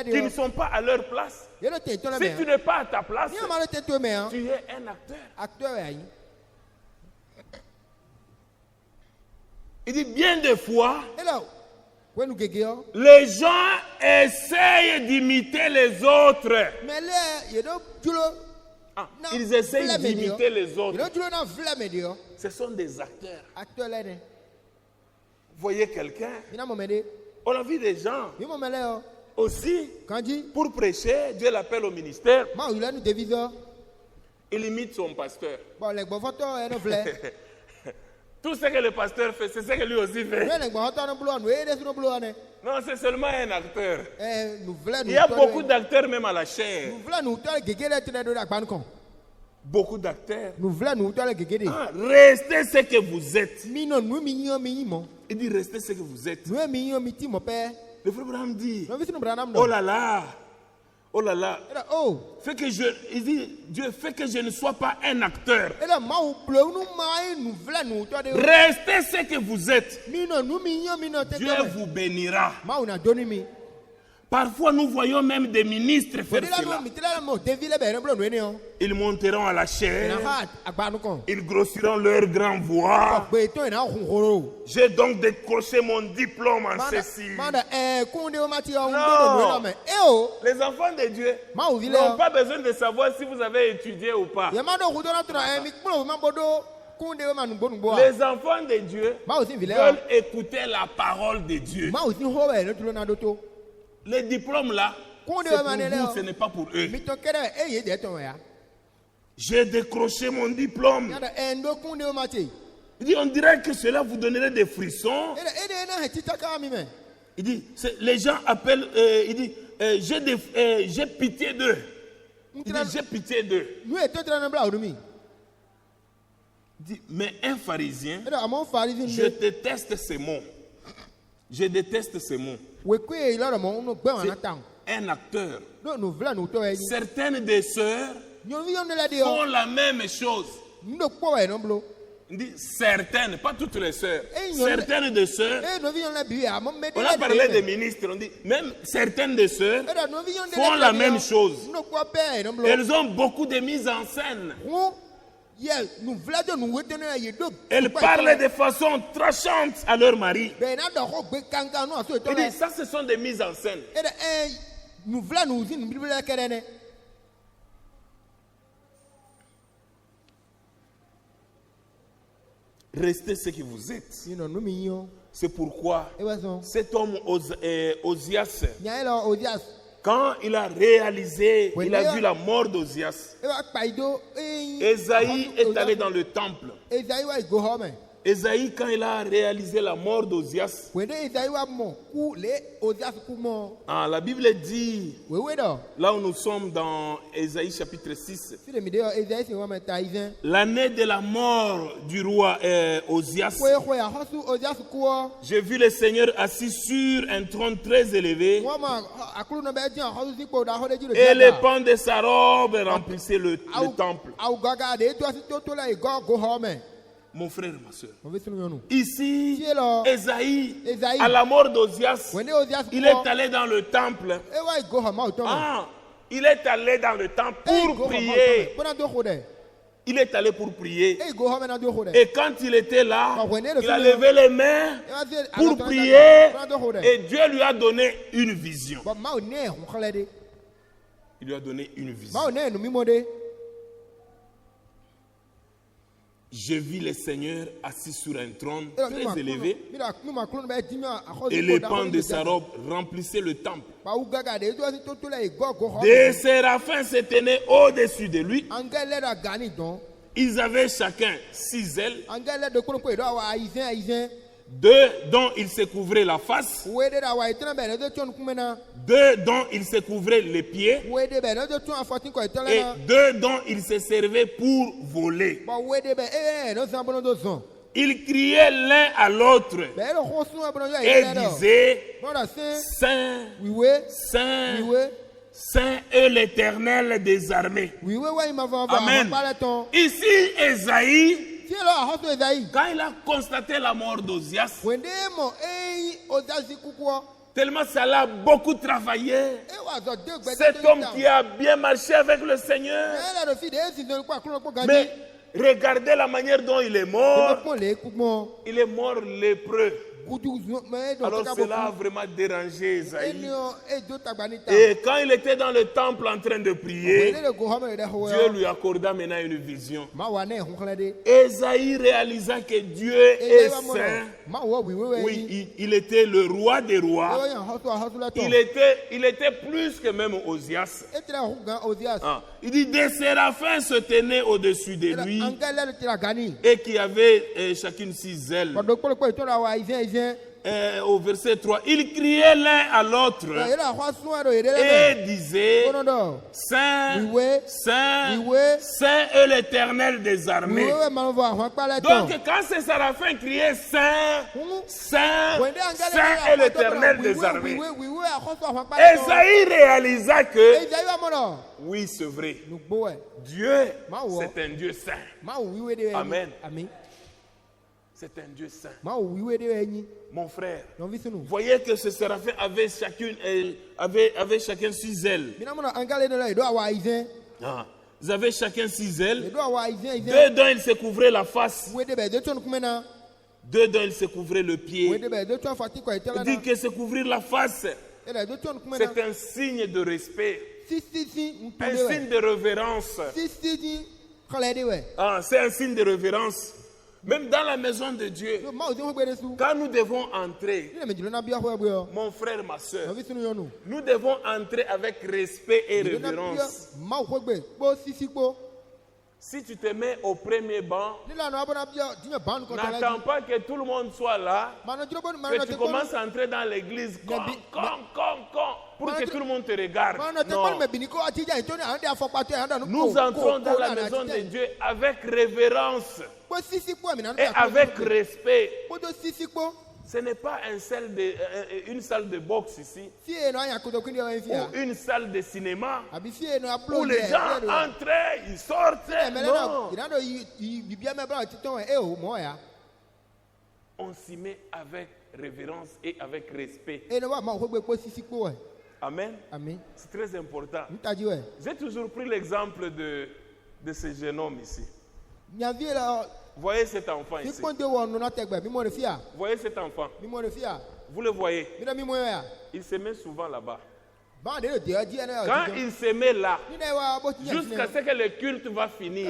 qui ne sont pas à leur place. Si tu n'es pas à ta place, tu es un acteur. Il dit bien des fois, les gens essayent d'imiter les autres. Ils essayent d'imiter les autres. Ce sont des acteurs. Vous voyez quelqu'un, on a vu des gens aussi, pour prêcher, Dieu l'appelle au ministère. Il imite son pasteur. Tout ce que le pasteur fait, c'est ce que lui aussi fait. Non, c'est seulement un acteur. Il y a beaucoup d'acteurs même à la chair. Beaucoup d'acteurs. Restez ce que vous êtes. Il dit restez ce que vous êtes. Le frère Abraham dit, oh là là. Oh là là. Il dit, Dieu fait que je ne sois pas un acteur. Restez ce que vous êtes. Dieu vous bénira. Parfois, nous voyons même des ministres faire cela. Ils monteront à la chair. Ils grossiront leur grand voix. J'ai donc décroché mon diplôme en ceci. Non. Les enfants de Dieu n'ont pas besoin de savoir si vous avez étudié ou pas. Les enfants de Dieu veulent écouter la parole de Dieu. Les diplômes là, c'est pour vous, ce n'est pas pour eux. J'ai décroché mon diplôme. Il dit, on dirait que cela vous donnerait des frissons. Il dit, les gens appellent, il dit, j'ai pitié d'eux. Il dit, j'ai pitié d'eux. Il dit, mais un pharisien, je déteste ces mots. Je déteste ces mots. C'est un acteur. Certaines des sœurs font la même chose. Il dit certaines, pas toutes les sœurs. Certaines des sœurs. On a parlé des ministres. On dit même certaines des sœurs font la même chose. Elles ont beaucoup de mises en scène. Elles parlent de façon tranchante à leur mari. Il dit, ça, ce sont des mises en scène. Restez ce que vous êtes. C'est pourquoi cet homme Osias, quand il a réalisé, il a vu la mort d'Osias, Ésaïe est allé dans le temple. Ésaïe, quand il a réalisé la mort d'Osias, la Bible dit, là où nous sommes dans Ésaïe chapitre 6, l'année de la mort du roi Osias, j'ai vu le Seigneur assis sur un trône très élevé, et les pans de sa robe remplissaient le temple. Mon frère, ma soeur, ici, Ésaïe, à la mort d'Osias, il est allé dans le temple. Il est allé dans le temple pour prier. Il est allé pour prier. Et quand il était là, il a levé les mains pour prier. Et Dieu lui a donné une vision. Il lui a donné une vision. Je vis le Seigneur assis sur un trône très élevé et les pans de sa robe remplissaient le temple. Des séraphins se tenaient au-dessus de lui. Ils avaient chacun 6 ailes. 2 dont ils se couvraient la face, 2 dont ils se couvraient les pieds, et 2 dont ils se servaient pour voler. Ils criaient l'un à l'autre et disaient: Saint, Saint, Saint est l'Éternel des armées. Amen. Ici, Ésaïe, quand il a constaté la mort d'Ozias, tellement ça l'a beaucoup travaillé, cet homme qui a bien marché avec le Seigneur, mais regardez la manière dont il est mort. Il est mort lépreux. Alors cela a vraiment dérangé Esaïe. Et quand il était dans le temple en train de prier, Dieu lui accorda maintenant une vision. Esaïe réalisa que Dieu est saint. Oui, il était le roi des rois. Il était plus que même Ozias. Il dit: des séraphins se tenaient au-dessus de lui et qui avaient chacune 6 ailes. Au verset 3, ils criaient l'un à l'autre et disaient: Saint, Saint, Saint est l'Éternel des armées. Donc quand ces séraphins criaient Saint, Saint, Saint est l'Éternel des armées, Esaïe réalisa que oui, c'est vrai, Dieu, c'est un Dieu saint. Amen. C'est un Dieu saint. Mon frère, voyez que ces séraphins avaient chacun 6 ailes. Ils avaient chacun 6 ailes. 2 dont ils se couvraient la face. 2 dont ils se couvraient le pied. Il dit que se couvrir la face, c'est un signe de respect. Un signe de révérence. C'est un signe de révérence. Même dans la maison de Dieu, quand nous devons entrer, mon frère, ma soeur, nous devons entrer avec respect et révérence. Si tu te mets au premier banc, n'attends pas que tout le monde soit là, que tu commences à entrer dans l'église pour que tout le monde te regarde. Non. Nous entrons dans la maison de Dieu avec révérence et avec respect. Ce n'est pas une salle de boxe ici, ou une salle de cinéma, où les gens entrent, ils sortent. Non. On s'y met avec révérence et avec respect. Amen. C'est très important. J'ai toujours pris l'exemple de ce jeune homme ici. Voyez cet enfant ici. Voyez cet enfant. Vous le voyez. Il se met souvent là-bas. Quand il se met là, jusqu'à ce que le culte va finir.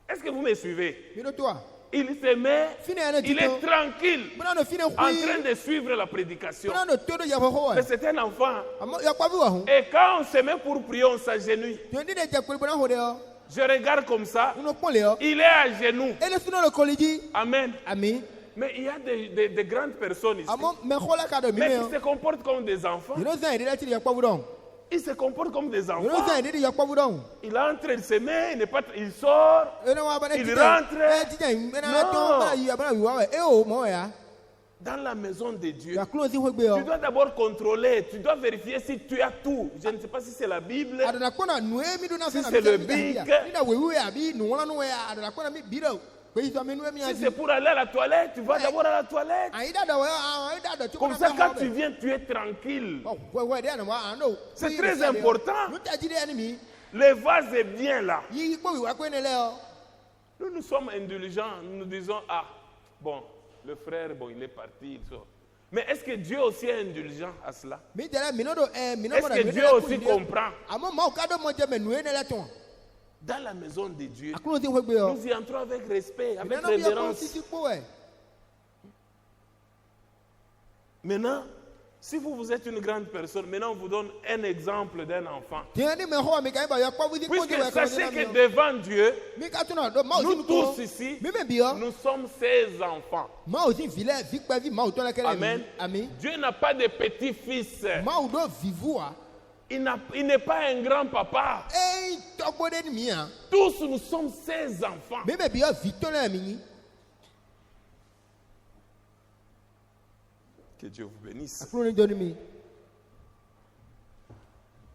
Est-ce que vous me suivez? Il se met, il est tranquille, en train de suivre la prédication. Mais c'est un enfant. Et quand on se met pour prier, on s'agenouille. Je regarde comme ça, il est à genoux. Amen. Mais il y a des grandes personnes ici, mais qui se comportent comme des enfants. Ils se comportent comme des enfants. Il entre, il se met, il sort, il rentre. Non. Dans la maison de Dieu, tu dois d'abord contrôler, tu dois vérifier si tu as tout. Je ne sais pas si c'est la Bible, si c'est le bic, si c'est pour aller à la toilette, tu vas d'abord à la toilette. Comme ça, quand tu viens, tu es tranquille. C'est très important. Le vase est bien là. Nous sommes indulgents, nous disons: ah, bon, le frère, bon, il est parti, il sort. Mais est-ce que Dieu aussi est indulgent à cela? Est-ce que Dieu aussi comprend? dans la maison de Dieu, nous y entrons avec respect, avec révérence. Maintenant, si vous êtes une grande personne, maintenant on vous donne un exemple d'un enfant. Puisque sachez que devant Dieu, nous tous ici, nous sommes ses enfants. Amen. Dieu n'a pas de petits-fils. Il n'est pas un grand papa. Tous nous sommes ses enfants. Que Dieu vous bénisse.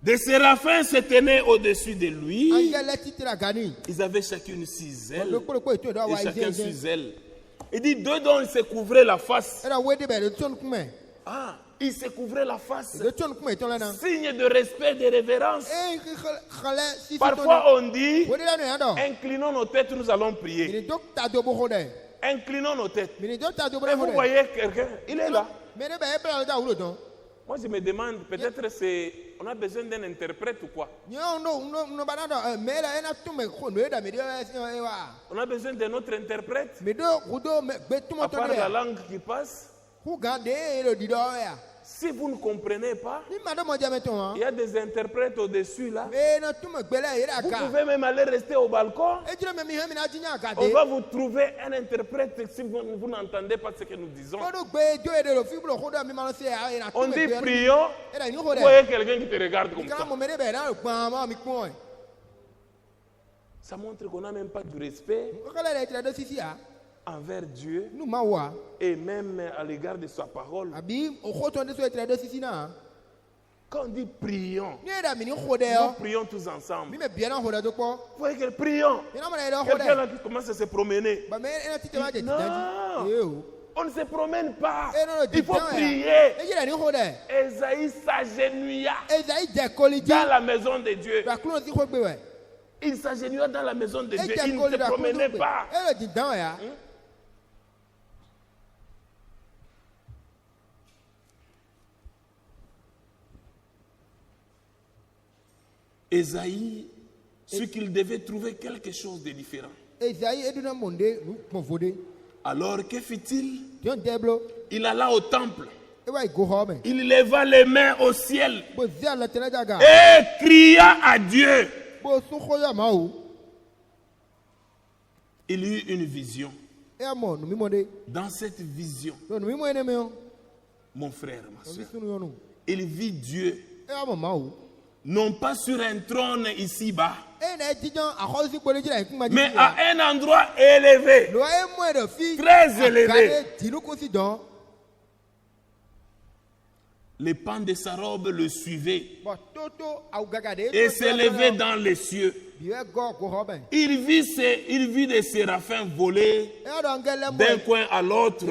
Des séraphins se tenaient au-dessus de lui. Ils avaient chacune 6 ailes. Et chacun 6 ailes. Il dit 2 dont ils se couvraient la face. Ah, ils se couvraient la face. Signe de respect, de révérence. Parfois on dit, inclinons nos têtes, nous allons prier. Inclinons nos têtes. Et vous voyez quelqu'un, il est là. Moi je me demande, peut-être on a besoin d'un interprète ou quoi? On a besoin d'un autre interprète? À part la langue qui passe? Si vous ne comprenez pas, il y a des interprètes au-dessus là. Vous pouvez même aller rester au balcon. On va vous trouver un interprète si vous n'entendez pas ce que nous disons. On dit prions. Vous voyez quelqu'un qui te regarde comme ça. Ça montre qu'on n'a même pas du respect envers Dieu et même à l'égard de sa parole. Quand on dit prions, nous prions tous ensemble. Vous voyez que prions. Quelqu'un là qui commence à se promener. Non, on ne se promène pas. Il faut prier. Esaïe s'agenouilla dans la maison de Dieu. Il s'agenouilla dans la maison de Dieu. Il ne se promenait pas. Esaïe, ce qu'il devait trouver quelque chose de différent. Alors que fit-il? Il alla au temple. Il leva les mains au ciel et cria à Dieu. Il eut une vision. Dans cette vision, mon frère, ma soeur, il vit Dieu. Non pas sur un trône ici-bas, mais à un endroit élevé, très élevé. Les pans de sa robe le suivaient et s'élevaient dans les cieux. Il vit des séraphins voler d'un coin à l'autre.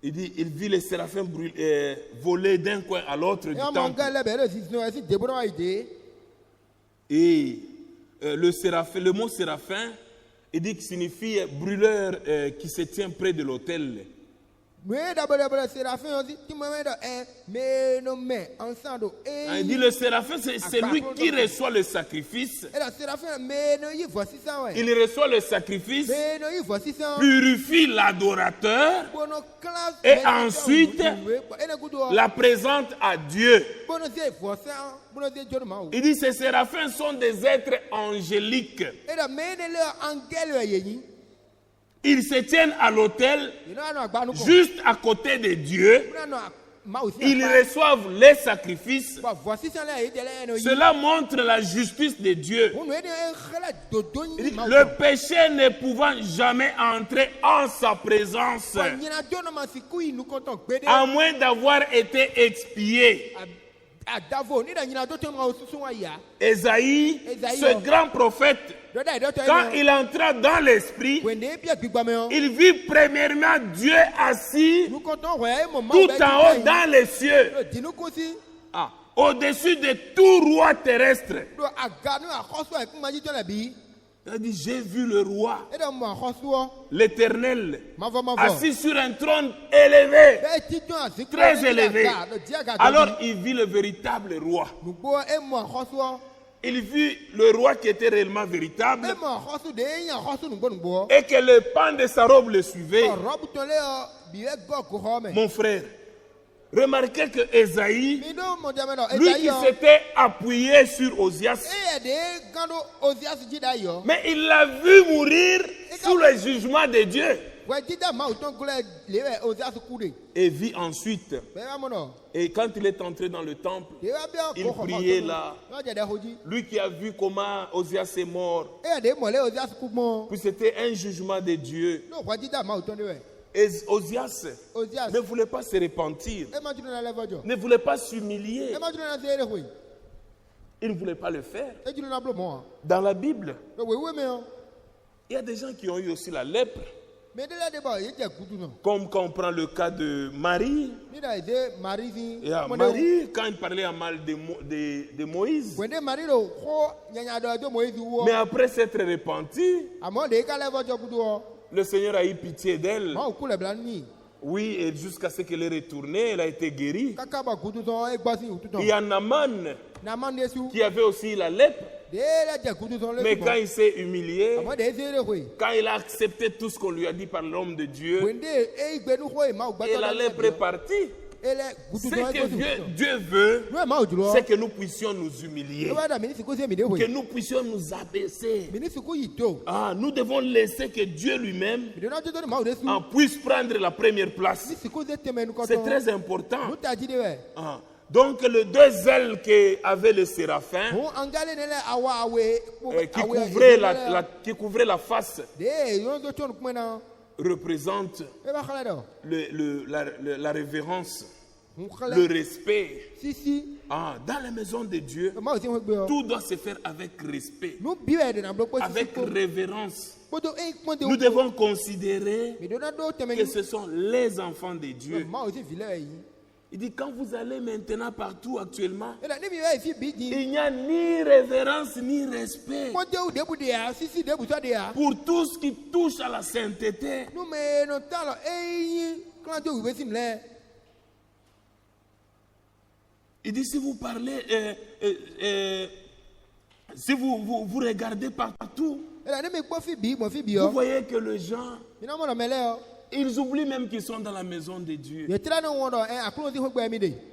Il dit, il vit les séraphins voler d'un coin à l'autre du temple. Et le mot séraphin, il dit qu'il signifie brûleur qui se tient près de l'autel. Il dit le séraphin, c'est lui qui reçoit le sacrifice. Il reçoit le sacrifice, purifie l'adorateur et ensuite la présente à Dieu. Il dit ces séraphins sont des êtres angéliques. Ils se tiennent à l'autel, juste à côté de Dieu. Ils reçoivent les sacrifices. Cela montre la justice de Dieu. Le péché ne pouvant jamais entrer en sa présence, à moins d'avoir été expié. Esaïe, ce grand prophète, quand il entra dans l'esprit, il vit premièrement Dieu assis tout en haut dans les cieux, au-dessus de tout roi terrestre. Il a dit, j'ai vu le roi, l'Éternel, assis sur un trône élevé, très élevé. Alors il vit le véritable roi. Il vit le roi qui était réellement véritable et que le pan de sa robe le suivait. Mon frère, remarquez que Ésaïe, lui qui s'était appuyé sur Osias, mais il l'a vu mourir sous le jugement de Dieu. Et vit ensuite. Et quand il est entré dans le temple, il priait là. Lui qui a vu comment Osias est mort. Puis c'était un jugement de Dieu. Et Osias ne voulait pas se repentir, ne voulait pas s'humilier. Il ne voulait pas le faire. Dans la Bible, il y a des gens qui ont eu aussi la lèpre. Comme quand on prend le cas de Marie. Et Marie, quand il parlait à mal de Moïse, mais après s'être repenti, le Seigneur a eu pitié d'elle. Oui, et jusqu'à ce qu'elle ait retourné, elle a été guérie. Il y a Naaman qui avait aussi la lèpre. Mais quand il s'est humilié, quand il a accepté tout ce qu'on lui a dit par l'homme de Dieu, et la lèpre est partie. Ce que Dieu veut, c'est que nous puissions nous humilier, que nous puissions nous abaisser. Nous devons laisser que Dieu lui-même puisse prendre la première place. C'est très important. Donc les deux ailes qu'avait le séraphin, qui couvraient la face, représente la révérence, le respect. Dans la maison de Dieu, tout doit se faire avec respect, avec révérence. Nous devons considérer que ce sont les enfants de Dieu. Il dit, quand vous allez maintenant partout actuellement, il n'y a ni révérence ni respect pour tout ce qui touche à la sainteté. Il dit, si vous parlez, si vous regardez partout, vous voyez que les gens, ils oublient même qu'ils sont dans la maison de Dieu.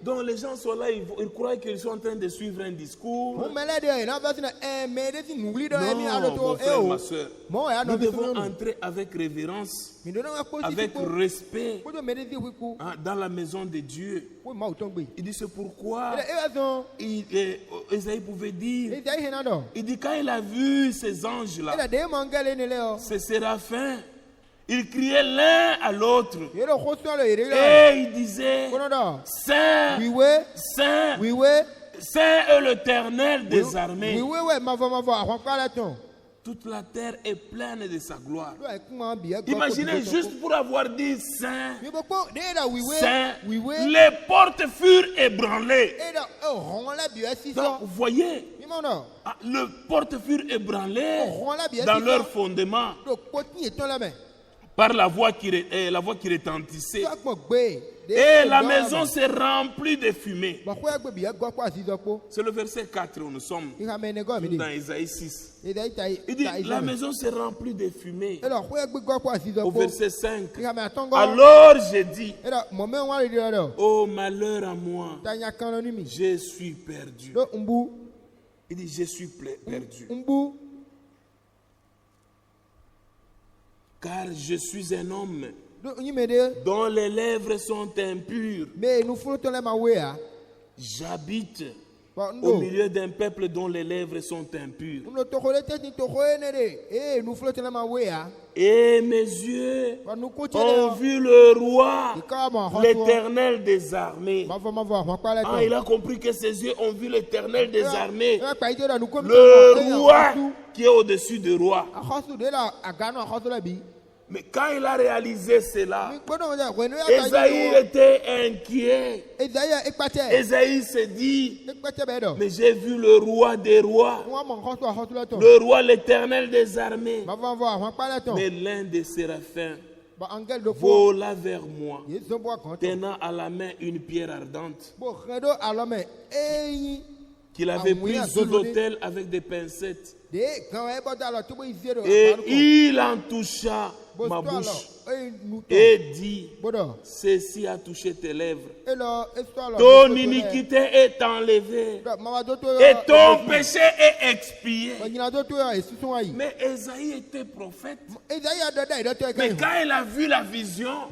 Donc les gens sont là, ils croient qu'ils sont en train de suivre un discours. Non, mon frère, ma soeur, nous devons entrer avec révérence, avec respect dans la maison de Dieu. Il dit, c'est pourquoi Esaïe pouvait dire, il dit, quand il a vu ces anges-là, ces séraphins, ils criaient l'un à l'autre et ils disaient, Saint, Saint, Saint est l'Éternel des armées. Toute la terre est pleine de sa gloire. Imaginez juste pour avoir dit Saint, Saint, les portes furent ébranlées. Donc vous voyez, les portes furent ébranlées dans leur fondement par la voix qui retentissait. Et la maison s'est remplie de fumée. C'est le verset 4 où nous sommes, dans Isaïe 6. Il dit, la maison s'est remplie de fumée. Au verset 5. Alors j'ai dit, oh malheur à moi, je suis perdu. Il dit, je suis perdu. Car je suis un homme dont les lèvres sont impures. J'habite au milieu d'un peuple dont les lèvres sont impures. Et mes yeux ont vu le roi, l'Éternel des armées. Il a compris que ses yeux ont vu l'Éternel des armées, le roi qui est au-dessus du roi. Mais quand il a réalisé cela, Ésaïe était inquiet. Ésaïe s'est dit, mais j'ai vu le roi des rois, le roi l'Éternel des armées. Mais l'un des séraphins vola vers moi, tenant à la main une pierre ardente qu'il avait prise sous l'autel avec des pincettes. Et il en toucha ma bouche et dit, ceci a touché tes lèvres. Ton iniquité est enlevée et ton péché est expié. Mais Ésaïe était prophète. Mais quand il a vu la vision,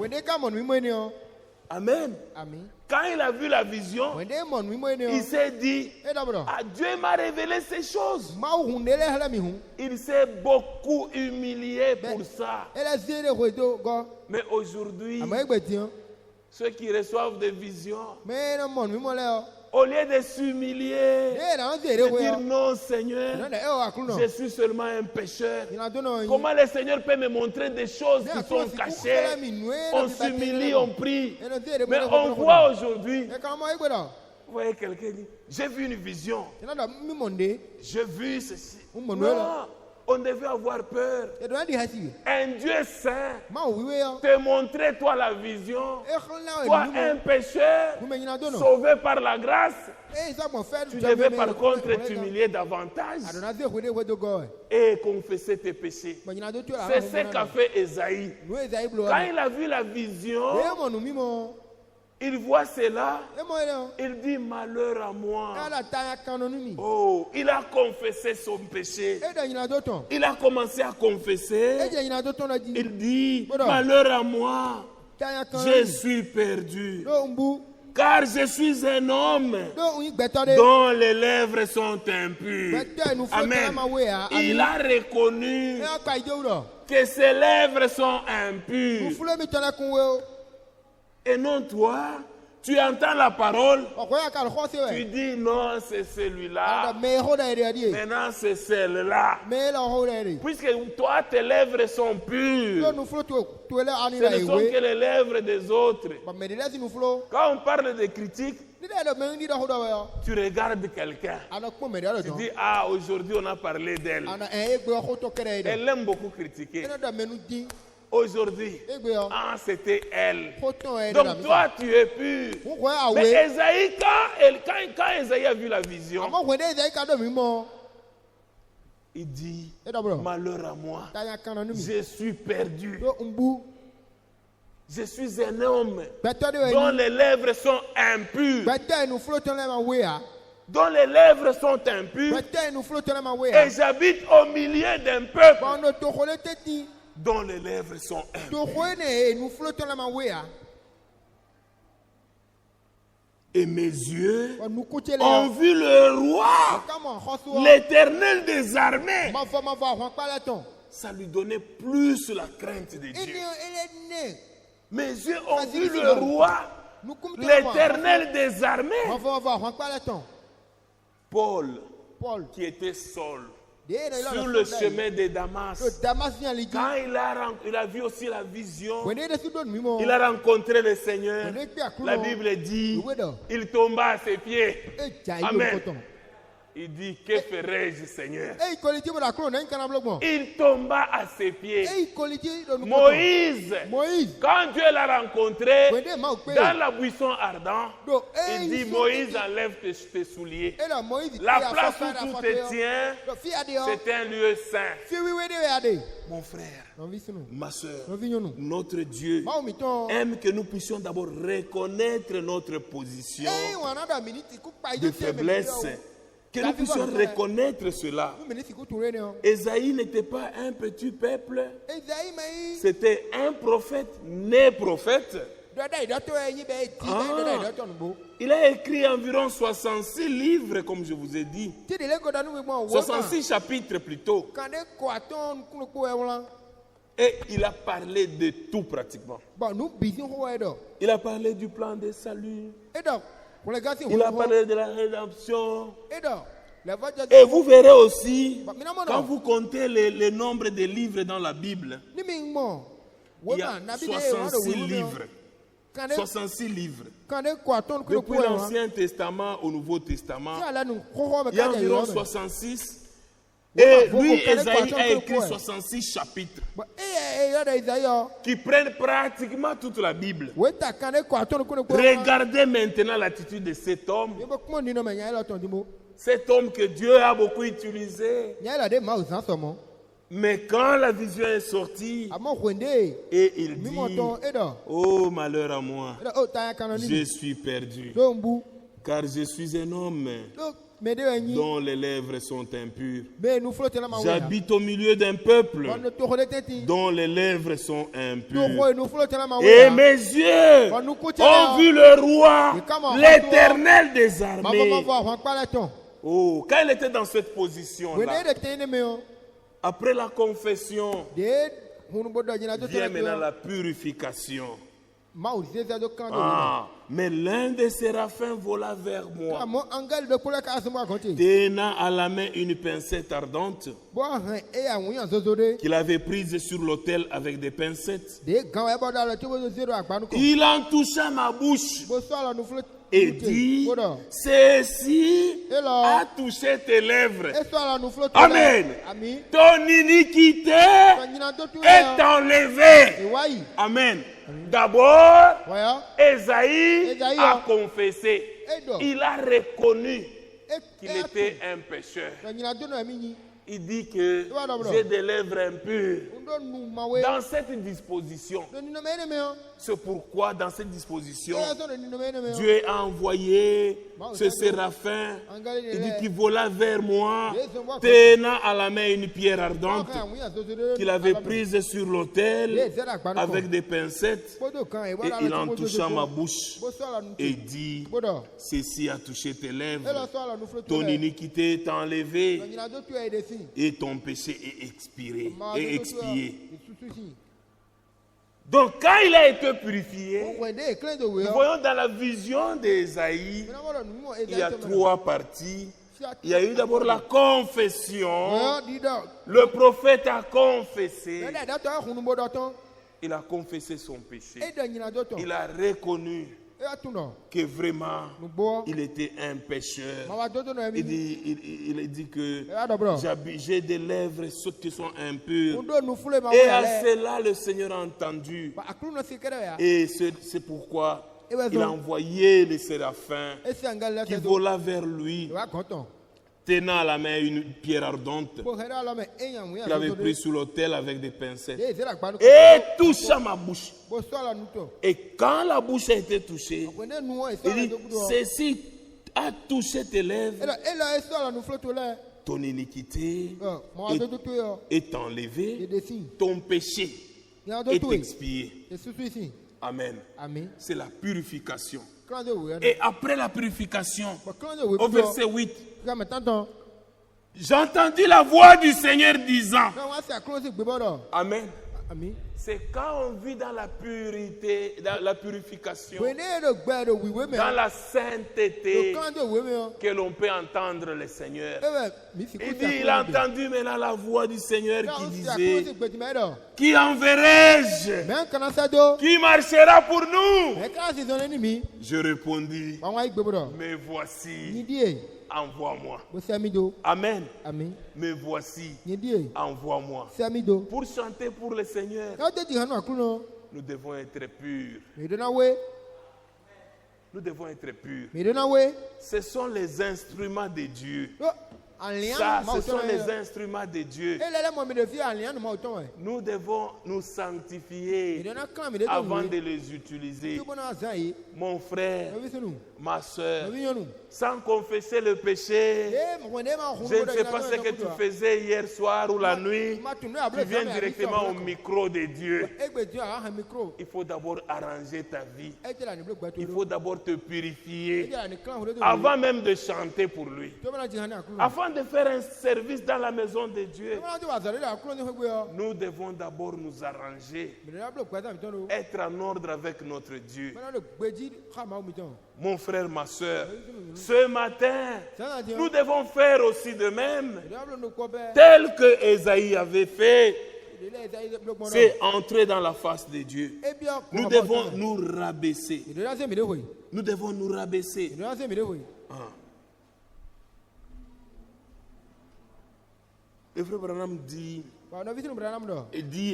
Amen. Quand il a vu la vision, il s'est dit, Dieu m'a révélé ces choses. Il s'est beaucoup humilié pour ça. Mais aujourd'hui, ceux qui reçoivent des visions, au lieu de s'humilier, de dire non Seigneur, je suis seulement un pécheur. Comment le Seigneur peut me montrer des choses qui sont cachées? On s'humilie, on prie. Mais on voit aujourd'hui, vous voyez quelqu'un dit, j'ai vu une vision, j'ai vu ceci. Non, on devait avoir peur. Un Dieu saint te montrer toi la vision, toi un pécheur sauvé par la grâce. Tu devais par contre t'humilier davantage et confesser tes péchés. C'est ce qu'a fait Ésaïe. Quand il a vu la vision, il voit cela, il dit malheur à moi. Oh, il a confessé son péché. Il a commencé à confesser. Il dit malheur à moi, je suis perdu. Car je suis un homme dont les lèvres sont impures. Amen. Il a reconnu que ses lèvres sont impures. Et non toi, tu entends la parole, tu dis non, c'est celui-là. Maintenant, c'est celle-là. Puisque toi, tes lèvres sont pures, ce ne sont que les lèvres des autres. Quand on parle de critique, tu regardes quelqu'un. Tu dis, ah, aujourd'hui on a parlé d'elle. Elle aime beaucoup critiquer. Aujourd'hui, ah, c'était elle. Donc toi, tu es pur. Mais Ésaïe, quand Ésaïe a vu la vision, il dit, malheur à moi, je suis perdu. Je suis un homme dont les lèvres sont impures. Dont les lèvres sont impures. Et j'habite au milieu d'un peuple dont les lèvres sont impures. Et mes yeux ont vu le roi, l'Éternel des armées. Ça lui donnait plus la crainte de Dieu. Mes yeux ont vu le roi, l'Éternel des armées. Paul, qui était seul sur le chemin de Damas, quand il a vu aussi la vision, il a rencontré le Seigneur. La Bible dit, il tomba à ses pieds. Amen. Il dit, que ferai-je, Seigneur? Il tomba à ses pieds. Moïse, quand Dieu l'a rencontré dans la buisson ardente, il dit, Moïse, enlève tes souliers. La place où tout te tient, c'est un lieu saint. Mon frère, ma soeur, notre Dieu aime que nous puissions d'abord reconnaître notre position de faiblesse. Que nous puissions reconnaître cela. Ésaïe n'était pas un petit peuple. C'était un prophète, né prophète. Il a écrit environ 66 livres, comme je vous ai dit. 66 chapitres plutôt. Et il a parlé de tout pratiquement. Il a parlé du plan de salut. Il a parlé de la rédemption. Et vous verrez aussi, quand vous comptez le nombre de livres dans la Bible, il y a 66 livres. 66 livres. Depuis l'Ancien Testament au Nouveau Testament, il y a environ 66. Et lui, Esaïe a écrit 66 chapitres qui prennent pratiquement toute la Bible. Regardez maintenant l'attitude de cet homme. Cet homme que Dieu a beaucoup utilisé. Mais quand la vision est sortie, et il dit, oh malheur à moi, je suis perdu, car je suis un homme dont les lèvres sont impures. J'habite au milieu d'un peuple dont les lèvres sont impures. Et mes yeux ont vu le roi, l'Éternel des armées. Oh, quand il était dans cette position-là, après la confession, vient maintenant la purification. Mais l'un des séraphins vola vers moi, tenant à la main une pincette ardente qu'il avait prise sur l'autel avec des pincettes. Il en toucha ma bouche et dit, ceci a touché tes lèvres. Amen. Ton iniquité est enlevée. Amen. D'abord, Esaïe a confessé. Il a reconnu qu'il était un pécheur. Il dit que j'ai des lèvres impures. Dans cette disposition, c'est pourquoi dans cette disposition, Dieu a envoyé ce séraphin. Il dit qu'il vola vers moi, tenant à la main une pierre ardente qu'il avait prise sur l'autel avec des pincettes. Et il en toucha ma bouche et dit, ceci a touché tes lèvres, ton iniquité est enlevée et ton péché est expiré et expié. Donc quand il a été purifié, nous voyons dans la vision d'Ésaïe, il y a trois parties. Il y a eu d'abord la confession. Le prophète a confessé. Il a confessé son péché. Il a reconnu que vraiment il était un pécheur. Il dit que j'ai des lèvres qui sont impures. Et à cela le Seigneur a entendu. Et c'est pourquoi il a envoyé les séraphins qui volaient vers lui, tenant à la main une pierre ardente qu'il avait prise sur l'autel avec des pincettes et toucha ma bouche. Et quand la bouche a été touchée, il dit, ceci a touché tes lèvres, ton iniquité est enlevée, ton péché est expié. Amen. C'est la purification. Et après la purification, au verset 8, j'ai entendu la voix du Seigneur disant, Amen. C'est quand on vit dans la pureté, dans la purification, dans la sainteté, que l'on peut entendre le Seigneur. Il dit, il a entendu maintenant la voix du Seigneur qui disait, qui enverrai-je? Qui marchera pour nous? Je répondis, mais voici. Envoie-moi. Amen. Me voici. Envoie-moi. Pour chanter pour le Seigneur, nous devons être purs. Nous devons être purs. Ce sont les instruments de Dieu. Ça, ce sont les instruments de Dieu. Nous devons nous sanctifier avant de les utiliser. Mon frère, ma soeur, sans confesser le péché, je ne sais pas ce que tu faisais hier soir ou la nuit, tu viens directement au micro de Dieu. Il faut d'abord arranger ta vie. Il faut d'abord te purifier avant même de chanter pour lui. Afin de faire un service dans la maison de Dieu, nous devons d'abord nous arranger, être en ordre avec notre Dieu. Mon frère, ma soeur, ce matin, nous devons faire aussi de même, tel que Esaïe avait fait. c'est entrer dans la face de Dieu. Nous devons nous rabaisser. Nous devons nous rabaisser. Le frère Branham dit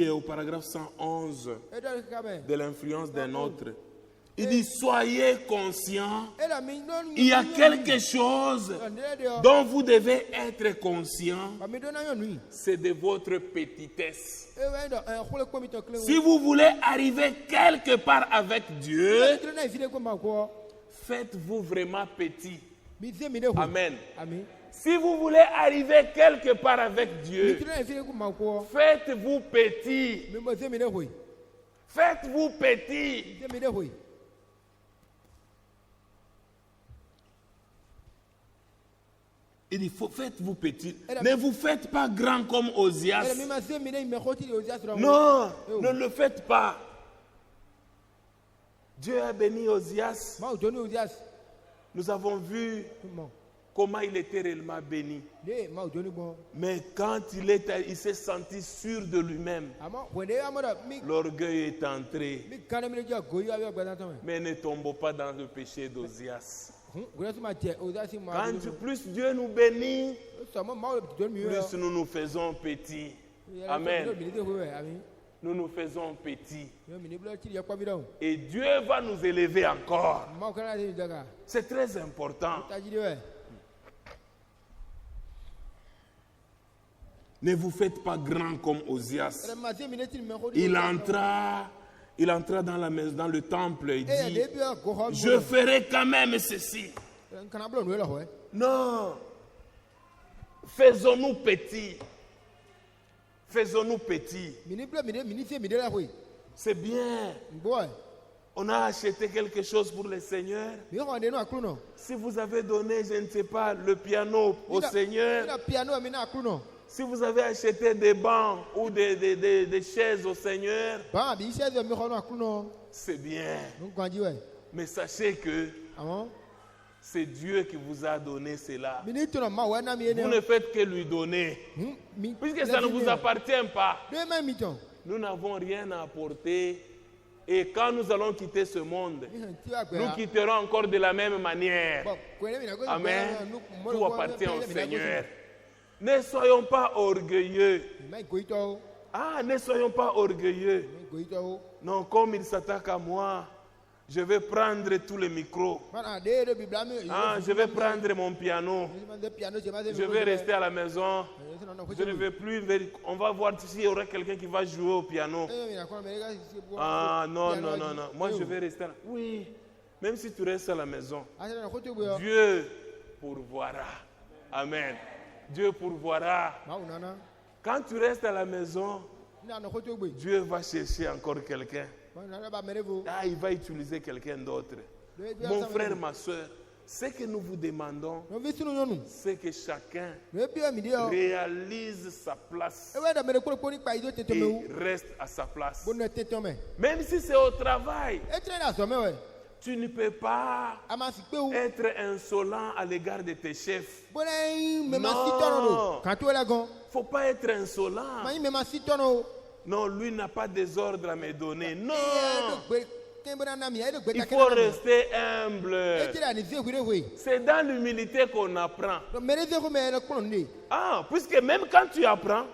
au paragraphe 111 de l'influence d'un autre, il dit, soyez conscients, il y a quelque chose dont vous devez être conscient, c'est de votre petitesse. Si vous voulez arriver quelque part avec Dieu, faites-vous vraiment petit. Amen. Si vous voulez arriver quelque part avec Dieu, faites-vous petit. Faites-vous petit. Il dit, faites-vous petit. Ne vous faites pas grand comme Osias. Non, ne le faites pas. Dieu a béni Osias. Nous avons vu comment il était réellement béni. Mais quand il s'est senti sûr de lui-même, l'orgueil est entré. Mais ne tombons pas dans le péché d'Osias. Quand plus Dieu nous bénit, plus nous nous faisons petits. Amen. Nous nous faisons petits. Et Dieu va nous élever encore. C'est très important. Ne vous faites pas grand comme Osias. Il entra dans la maison, dans le temple, et dit, je ferai quand même ceci. Non. Faisons-nous petits. Faisons-nous petits. C'est bien. On a acheté quelque chose pour le Seigneur. Si vous avez donné, je ne sais pas, le piano au Seigneur. Si vous avez acheté des bancs ou des chaises au Seigneur, c'est bien. Mais sachez que c'est Dieu qui vous a donné cela. Vous ne faites que lui donner. Puisque ça ne vous appartient pas. Nous n'avons rien à apporter. Et quand nous allons quitter ce monde, nous quitterons encore de la même manière. Amen. Tout appartient au Seigneur. Ne soyons pas orgueilleux. Ne soyons pas orgueilleux. Non, comme il s'attaque à moi, je vais prendre tous les micros. Je vais prendre mon piano. Je vais rester à la maison. Je ne vais plus. On va voir s'il y aura quelqu'un qui va jouer au piano. Non. Moi, je vais rester là. Oui, même si tu restes à la maison, Dieu pourvoira. Amen. Dieu pourvoira. Quand tu restes à la maison, Dieu va chercher encore quelqu'un. Il va utiliser quelqu'un d'autre. Mon frère, ma soeur, ce que nous vous demandons, c'est que chacun réalise sa place et reste à sa place. Même si c'est au travail, tu ne peux pas être insolent à l'égard de tes chefs. Non, il ne faut pas être insolent. Non, lui n'a pas des ordres à me donner. Non, il faut rester humble. C'est dans l'humilité qu'on apprend. Puisque même quand tu apprends,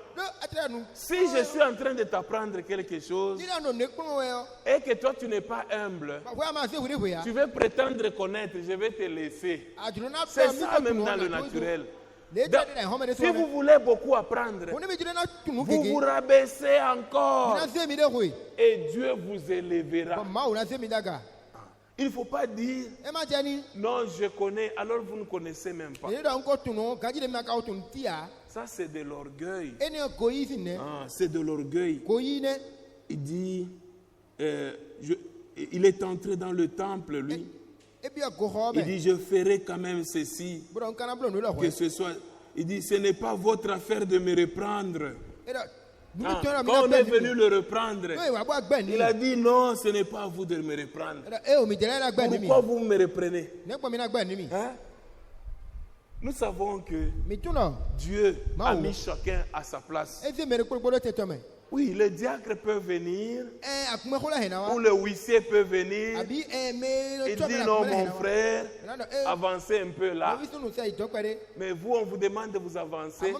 si je suis en train de t'apprendre quelque chose et que toi tu n'es pas humble, tu veux prétendre connaître, je vais te laisser. C'est ça même dans le naturel. Si vous voulez beaucoup apprendre, vous vous rabaissez encore et Dieu vous élèvera. Il ne faut pas dire non, je connais, alors vous ne connaissez même pas. Ça, c'est de l'orgueil. C'est de l'orgueil. Il dit, il est entré dans le temple, lui. Il dit, je ferai quand même ceci, que ce soit. Il dit, ce n'est pas votre affaire de me reprendre. Quand on est venu le reprendre, il a dit, non, ce n'est pas à vous de me reprendre. Pourquoi vous me reprenez? Nous savons que Dieu a mis chacun à sa place. Oui, le diacre peut venir, ou le huissier peut venir. Il dit non, mon frère, avancez un peu là. Mais vous, on vous demande de vous avancer.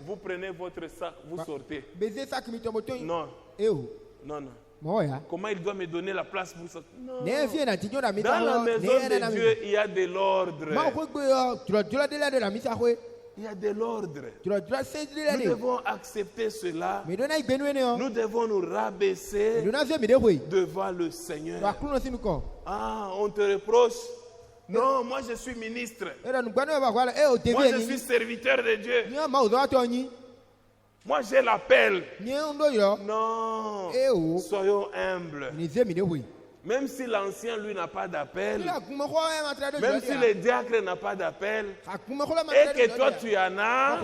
Vous prenez votre sac, vous sortez. Non. Non, non. Comment il doit me donner la place pour ça? Non. Dans la maison de Dieu, il y a de l'ordre. Il y a de l'ordre. Nous devons accepter cela. Nous devons nous rabaisser devant le Seigneur. Ah, on te reproche. Non, moi je suis ministre. Moi je suis serviteur de Dieu. Moi j'ai l'appel. Non, soyons humbles. Même si l'ancien, lui, n'a pas d'appel, même si le diacre n'a pas d'appel, et que toi, tu en as,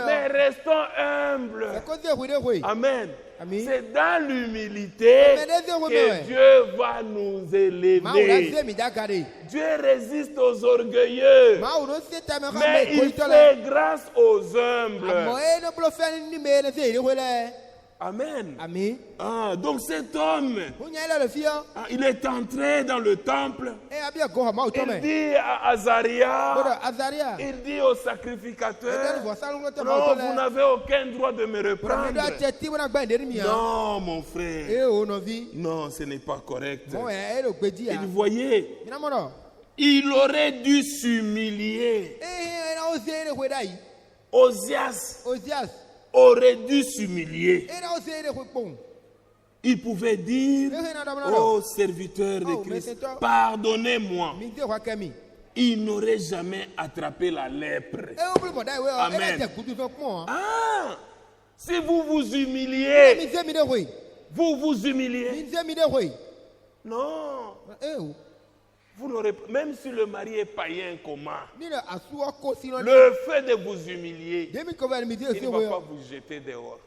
mais restons humbles. Amen. C'est dans l'humilité que Dieu va nous élever. Dieu résiste aux orgueilleux, mais il fait grâce aux humbles. Amen. Ah, donc cet homme, il est entré dans le temple. Il dit à Azaria, il dit au sacrificateur, non, vous n'avez aucun droit de me reprendre. Non, mon frère. Non, ce n'est pas correct. Il voyait, il aurait dû s'humilier. Osias aurait dû s'humilier. Il pouvait dire au serviteur de Christ, pardonnez-moi. Il n'aurait jamais attrapé la lèpre. Amen. Ah, si vous vous humiliez, vous vous humiliez. Non. Vous n'aurez, même si le mari est païen, comment? Le fait de vous humilier, il ne va pas vous jeter dehors.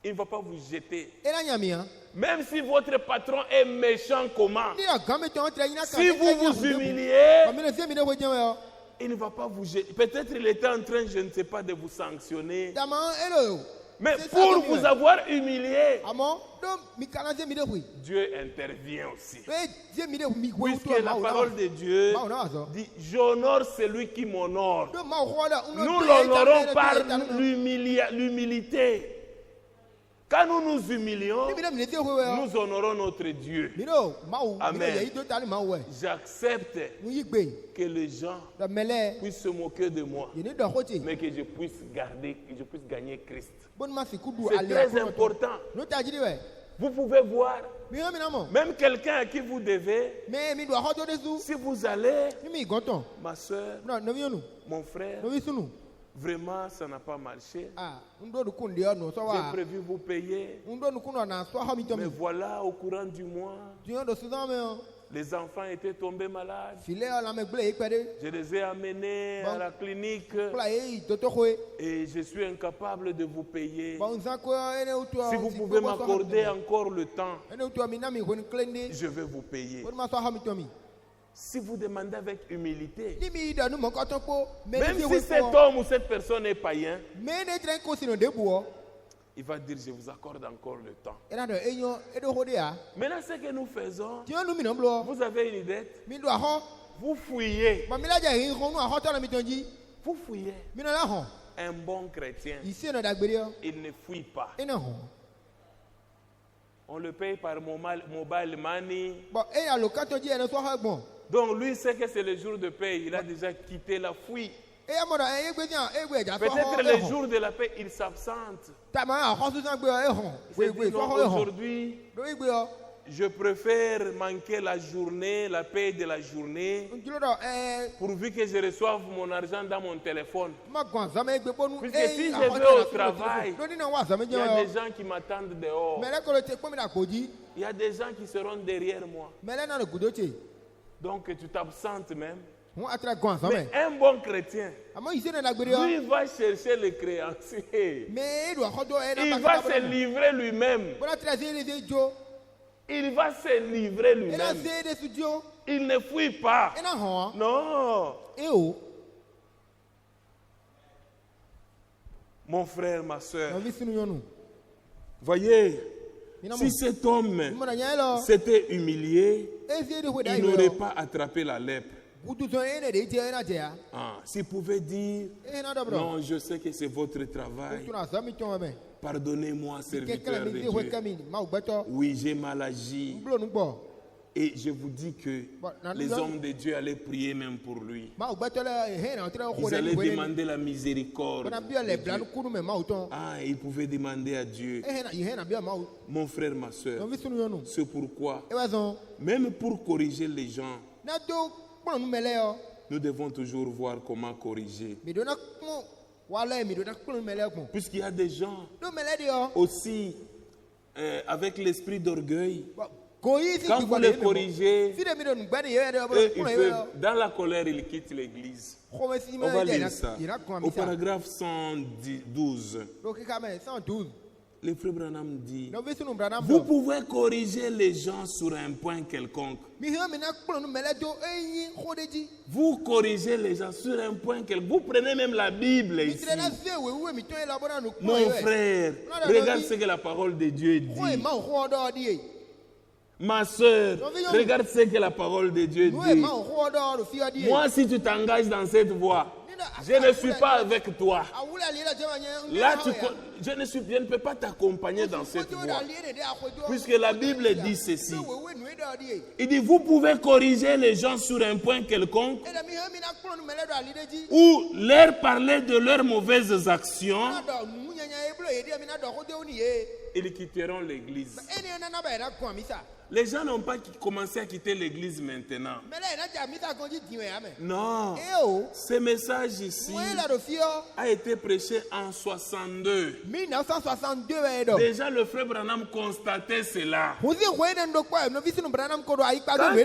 Il ne va pas vous jeter. Même si votre patron est méchant, comment? Si vous vous humiliez, il ne va pas vous jeter. Peut-être il était en train, je ne sais pas, de vous sanctionner. Mais pour vous avoir humilié, Dieu intervient aussi. Puisque la parole de Dieu dit, j'honore celui qui m'honore. Nous l'honorons par l'humilité. Quand nous nous humilions, nous honorons notre Dieu. Amen. J'accepte que les gens puissent se moquer de moi, mais que je puisse gagner Christ. C'est très important. Vous pouvez voir, même quelqu'un à qui vous devez, si vous allez, ma soeur, mon frère, vraiment ça n'a pas marché. J'ai prévu vous payer, mais voilà, au courant du mois, les enfants étaient tombés malades. Je les ai amenés à la clinique et je suis incapable de vous payer. Si vous pouvez m'accorder encore le temps, je vais vous payer. Si vous demandez avec humilité, même si cet homme ou cette personne est païen, il va dire, je vous accorde encore le temps. Maintenant, ce que nous faisons, vous avez une dette, vous fouillez. Vous fouillez. Un bon chrétien, il ne fouille pas. On le paye par mobile money. Donc lui sait que c'est le jour de paye. Il a déjà quitté la fouille. Peut-être le jour de la paix, il s'absente. Aujourd'hui, je préfère manquer la journée, la paix de la journée, pourvu que je reçoive mon argent dans mon téléphone. Puisque si je vais au travail, il y a des gens qui m'attendent dehors. Il y a des gens qui seront derrière moi. Donc tu t'absentes même. Mais un bon chrétien, lui va chercher les créanciers. Il va se livrer lui-même. Il va se livrer lui-même. Il ne fuit pas. Non. Mon frère, ma soeur, Voyez, si cet homme s'était humilié, il n'aurait pas attrapé la lèpre. S'il pouvait dire, non, je sais que c'est votre travail. Pardonnez-moi, serviteur de Dieu. Oui, j'ai mal agi. Et je vous dis que les hommes de Dieu allaient prier même pour lui. Ils allaient demander la miséricorde. Ils pouvaient demander à Dieu. Mon frère, ma soeur, c'est pourquoi, même pour corriger les gens, nous devons toujours voir comment corriger. Puisqu'il y a des gens aussi avec l'esprit d'orgueil. Quand vous les corrigez, dans la colère, ils quittent l'église. On va lire ça. Au paragraphe 112. Le frère Branham dit, vous pouvez corriger les gens sur un point quelconque. Vous corrigez les gens sur un point quelconque. Vous prenez même la Bible ici. Mon frère, regarde ce que la parole de Dieu dit. Ma soeur, regarde ce que la parole de Dieu dit. Moi, si tu t'engages dans cette voie, je ne suis pas avec toi. Là, je ne peux pas t'accompagner dans cette voie. Puisque la Bible dit ceci. Il dit, vous pouvez corriger les gens sur un point quelconque ou leur parler de leurs mauvaises actions. Ils quitteront l'église. Les gens n'ont pas commencé à quitter l'église maintenant. Non. Ce message ici a été prêché en 62. Déjà, le frère Branham constatait cela. Quand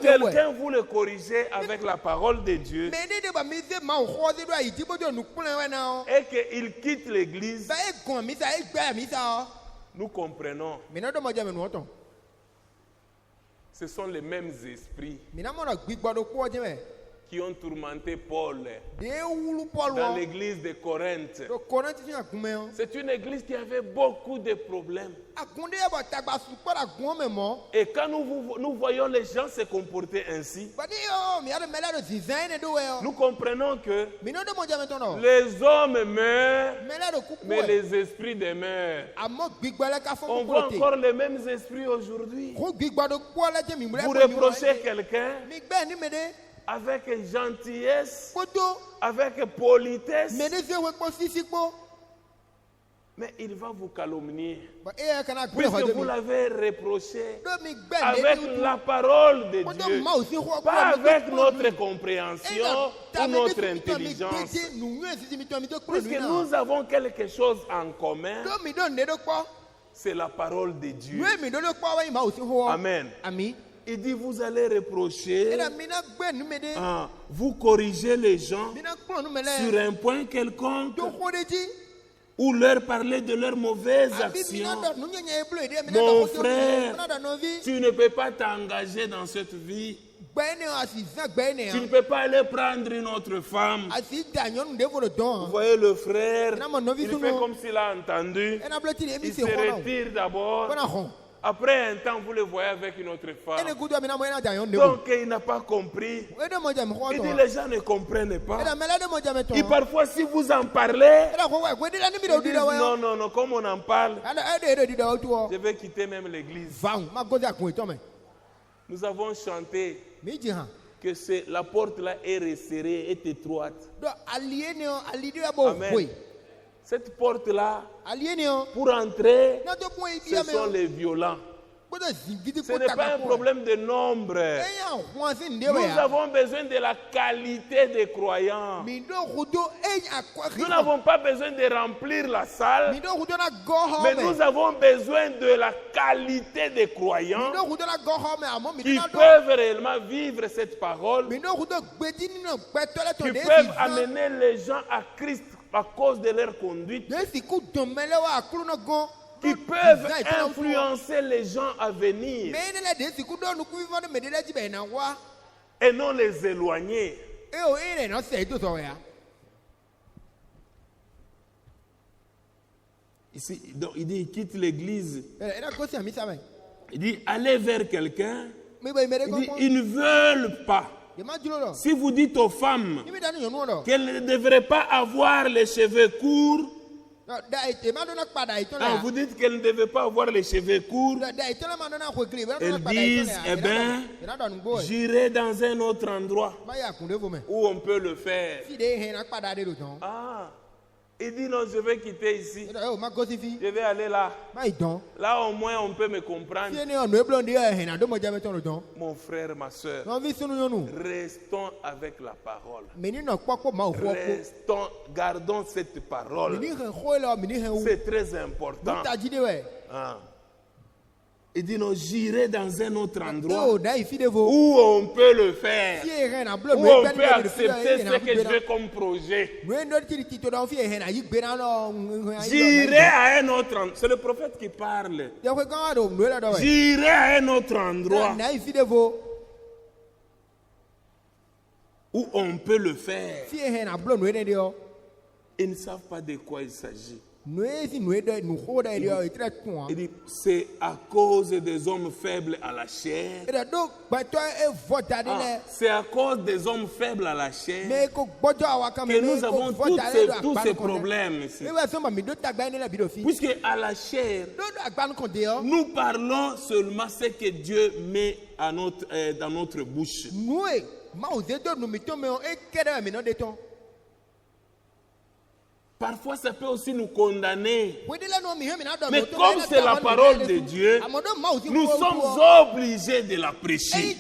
quelqu'un vous le corrigez avec la parole de Dieu et qu'il quitte l'église, nous comprenons. Ce sont les mêmes esprits qui ont tourmenté Paul dans l'église de Corinthe. C'est une église qui avait beaucoup de problèmes. Et quand nous voyons les gens se comporter ainsi, nous comprenons que les hommes meurent, mais les esprits demeurent. On voit encore les mêmes esprits aujourd'hui. Vous reprochez quelqu'un avec gentillesse, avec politesse, mais il va vous calomnier. Puisque vous l'avez reproché avec la parole de Dieu, pas avec notre compréhension ou notre intelligence. Puisque nous avons quelque chose en commun, c'est la parole de Dieu. Amen. Il dit, vous allez reprocher, vous corrigez les gens sur un point quelconque ou leur parler de leurs mauvaises actions. Mon frère, tu ne peux pas t'engager dans cette vie. Tu ne peux pas aller prendre une autre femme. Vous voyez le frère, il fait comme s'il a entendu. Il se retire d'abord. Après un temps, vous le voyez avec une autre femme. Donc, il n'a pas compris. Il dit, les gens ne comprennent pas. Et parfois, si vous en parlez, ils disent, non, comme on en parle, je vais quitter même l'église. Nous avons chanté que la porte là est resserrée, est étroite. Amen. Cette porte-là, pour entrer, ce sont les violents. Ce n'est pas un problème de nombre. Nous avons besoin de la qualité des croyants. Nous n'avons pas besoin de remplir la salle, mais nous avons besoin de la qualité des croyants qui peuvent réellement vivre cette parole, qui peuvent amener les gens à Christ à cause de leur conduite, qui peuvent influencer les gens à venir et non les éloigner. Ici, donc, il dit, il quitte l'église. Il dit, allez vers quelqu'un. Il dit, ils ne veulent pas. Si vous dites aux femmes qu'elles ne devraient pas avoir les cheveux courts, vous dites qu'elles ne devaient pas avoir les cheveux courts, elles disent, eh bien, j'irai dans un autre endroit où on peut le faire. Ah, il dit non, je vais quitter ici. Je vais aller là. Là au moins on peut me comprendre. Mon frère, ma soeur, restons avec la parole. Restons, gardons cette parole. C'est très important. Ah. Il dit non, j'irai dans un autre endroit où on peut le faire, où on peut accepter ce que je fais comme projet. J'irai à un autre endroit. C'est le prophète qui parle. J'irai à un autre endroit où on peut le faire. Ils ne savent pas de quoi il s'agit. Il dit, c'est à cause des hommes faibles à la chair. C'est à cause des hommes faibles à la chair que nous avons tous ces problèmes ici. Puisque à la chair, nous parlons seulement ce que Dieu met dans notre bouche. Parfois, ça peut aussi nous condamner. Mais comme c'est la parole de Dieu, nous sommes obligés de la prêcher.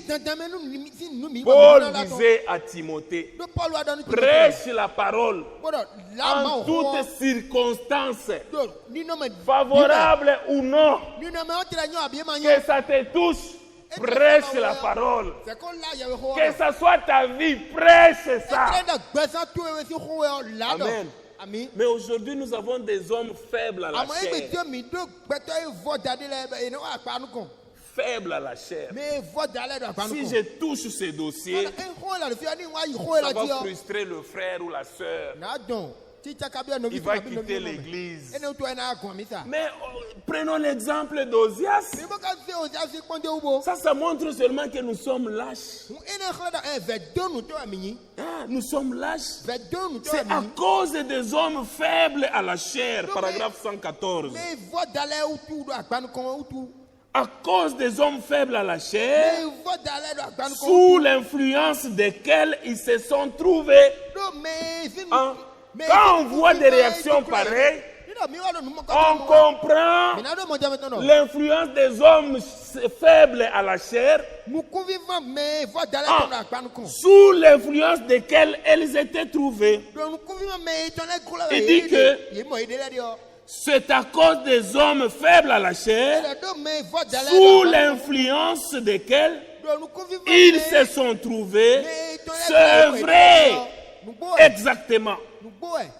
Paul disait à Timothée, prêche la parole en toutes circonstances, favorables ou non, que ça te touche. Prêche la parole. Que ça soit ta vie, prêche ça. Amen. Mais aujourd'hui, nous avons des hommes faibles à la chair. Faibles à la chair. Si je touche ces dossiers, ça va frustrer le frère ou la sœur. Il va quitter l'église. Mais prenons l'exemple d'Ozias. Ça montre seulement que nous sommes lâches. Nous sommes lâches. C'est à cause des hommes faibles à la chair. Paragraphe 114. À cause des hommes faibles à la chair, sous l'influence desquels ils se sont trouvés. Quand on voit des réactions pareilles, on comprend l'influence des hommes faibles à la chair, sous l'influence desquels elles étaient trouvées. Il dit que c'est à cause des hommes faibles à la chair, sous l'influence desquels ils se sont trouvés. C'est vrai, exactement.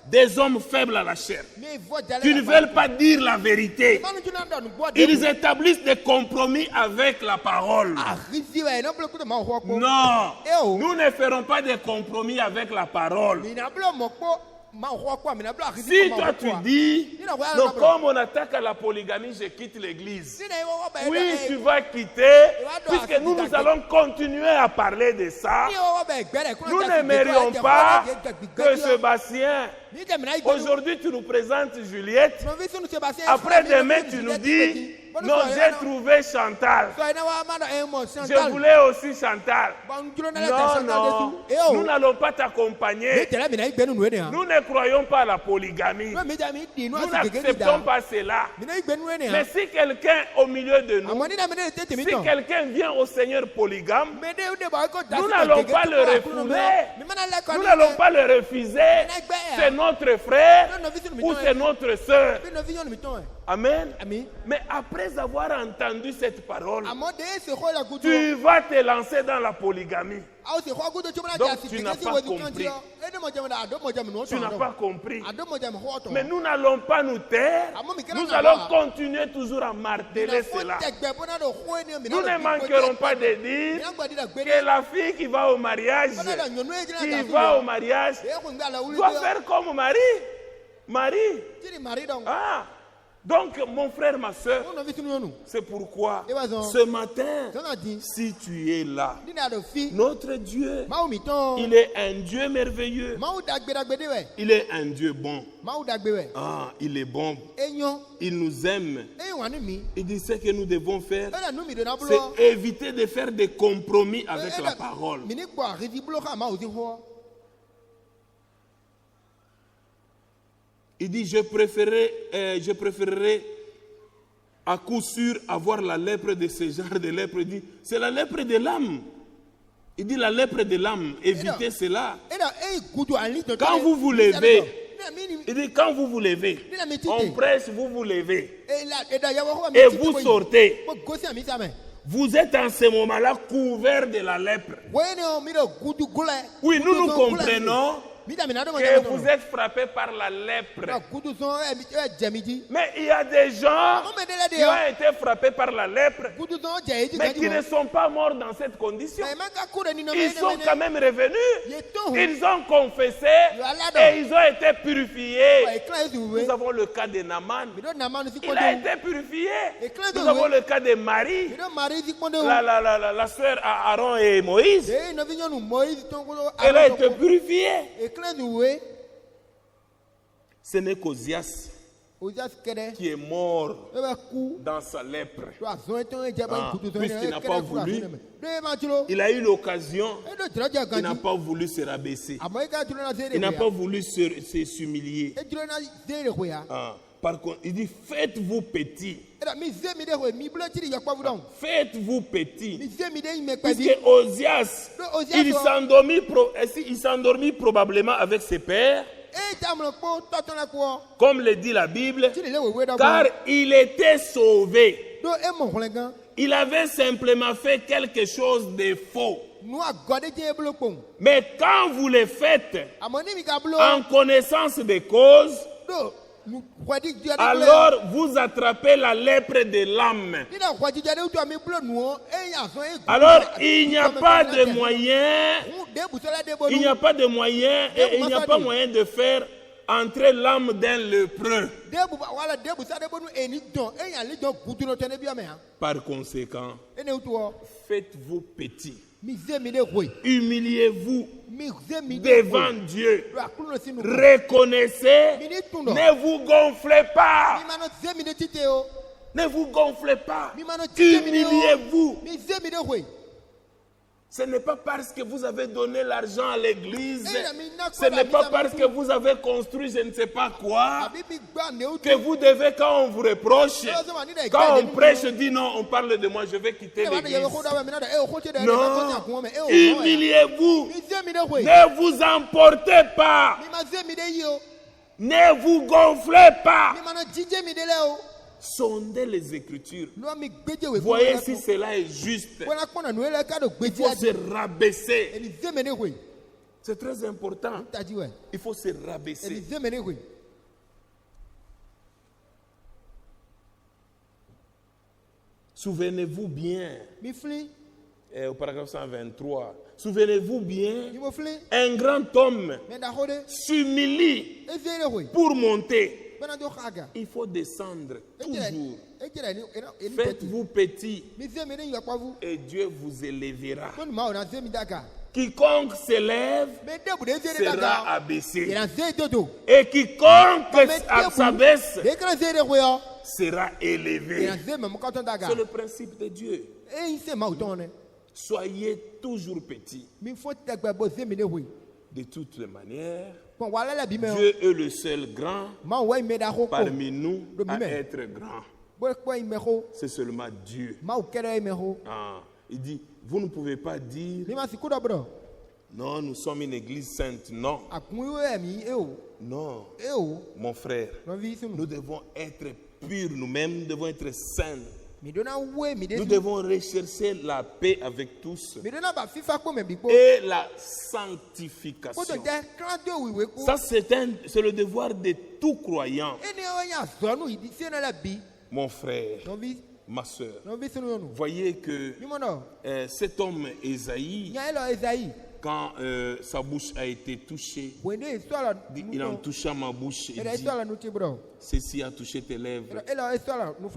Des hommes faibles à la chair qui ne veulent pas dire la vérité. Ils établissent des compromis avec la parole. Non, nous ne ferons pas de compromis avec la parole. Si toi tu dis, non, comme on attaque à la polygamie, je quitte l'église. Oui, tu vas quitter, puisque nous allons continuer à parler de ça. Nous n'aimerions pas que Sébastien, aujourd'hui tu nous présentes Juliette, après demain tu nous dis, non, j'ai trouvé Chantal. Je voulais aussi Chantal. Non, nous n'allons pas t'accompagner. Nous ne croyons pas à la polygamie. Nous n'acceptons pas cela. Mais si quelqu'un au milieu de nous, si quelqu'un vient au Seigneur polygame, nous n'allons pas le refouler. Nous n'allons pas le refuser. C'est notre frère ou c'est notre soeur. Amen. Mais après avoir entendu cette parole, tu vas te lancer dans la polygamie. Donc tu n'as pas compris. Tu n'as pas compris. Mais nous n'allons pas nous taire. Nous allons continuer toujours à marteler cela. Nous ne manquerons pas de dire que la fille qui va au mariage, doit faire comme Marie. Marie. Ah. Donc, mon frère, ma soeur, c'est pourquoi ce matin, si tu es là, notre Dieu, il est un Dieu merveilleux. Il est un Dieu bon. Ah, il est bon. Il nous aime. Il dit ce que nous devons faire, c'est éviter de faire des compromis avec la parole. Il dit, je préférerais à coup sûr avoir la lèpre de ce genre de lèpre. Il dit, c'est la lèpre de l'âme. Il dit, la lèpre de l'âme, évitez cela. Quand vous vous levez, il dit, quand vous vous levez, on prêche, vous vous levez. Et vous sortez. Vous êtes en ce moment-là couvert de la lèpre. Oui, nous comprenons que vous êtes frappé par la lèpre. Mais il y a des gens qui ont été frappés par la lèpre, mais qui ne sont pas morts dans cette condition. Ils sont quand même revenus. Ils ont confessé et ils ont été purifiés. Nous avons le cas de Naaman. Il a été purifié. Nous avons le cas de Marie, la sœur Aaron et Moïse. Elle a été purifiée. Ce n'est qu'Ozias qui est mort dans sa lèpre. Puisqu'il n'a pas voulu, il a eu l'occasion, il n'a pas voulu se rabaisser. Il n'a pas voulu s'humilier. Par contre, il dit, faites-vous petit. Faites-vous petit. Puisque Ozias, il s'endormit probablement avec ses pères, comme le dit la Bible, car il était sauvé. Il avait simplement fait quelque chose de faux. Mais quand vous le faites en connaissance des causes, alors vous attrapez la lèpre de l'âme. Alors il n'y a pas de moyen, il n'y a pas de moyen et il n'y a pas moyen de faire entrer l'âme d'un lépreux. Par conséquent, faites-vous petit. Humiliez-vous devant Dieu. Reconnaissez. Ne vous gonflez pas. Ne vous gonflez pas. Humiliez-vous. Ce n'est pas parce que vous avez donné l'argent à l'église, ce n'est pas parce que vous avez construit je ne sais pas quoi, que vous devez, quand on vous reproche, quand on prêche, dit non, on parle de moi, je vais quitter l'église. Non, humiliez-vous, ne vous emportez pas, ne vous gonflez pas. Sondez les Écritures. Voyez si cela est juste. Il faut se rabaisser. C'est très important. Il faut se rabaisser. Souvenez-vous bien. Au paragraphe 123. Souvenez-vous bien. Un grand homme s'humilie pour monter. Il faut descendre toujours. Faites-vous petit et Dieu vous élèvera. Quiconque s'élève sera abaissé. Et quiconque s'abaisse sera élevé. C'est le principe de Dieu. Soyez toujours petit. De toutes les manières, Dieu est le seul grand parmi nous à être grand. C'est seulement Dieu. Il dit, vous ne pouvez pas dire, non, nous sommes une église sainte. Non. Non. Mon frère, nous devons être purs nous-mêmes, nous devons être saints. Nous devons rechercher la paix avec tous et la sanctification. Ça, c'est le devoir de tout croyant. Mon frère, ma soeur, voyez que cet homme Ésaïe, Quand sa bouche a été touchée, il a touché à ma bouche et dit, ceci a touché tes lèvres,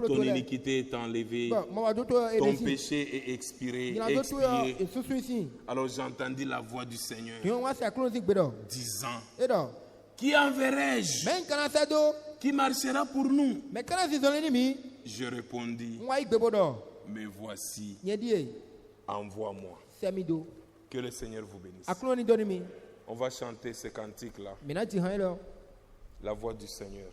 ton iniquité est enlevée, ton péché est expié. Alors j'ai entendu la voix du Seigneur disant, qui enverrai-je? Qui marchera pour nous? Je répondis, mais voici, envoie-moi. Que le Seigneur vous bénisse. On va chanter ce cantique-là. La voix du Seigneur.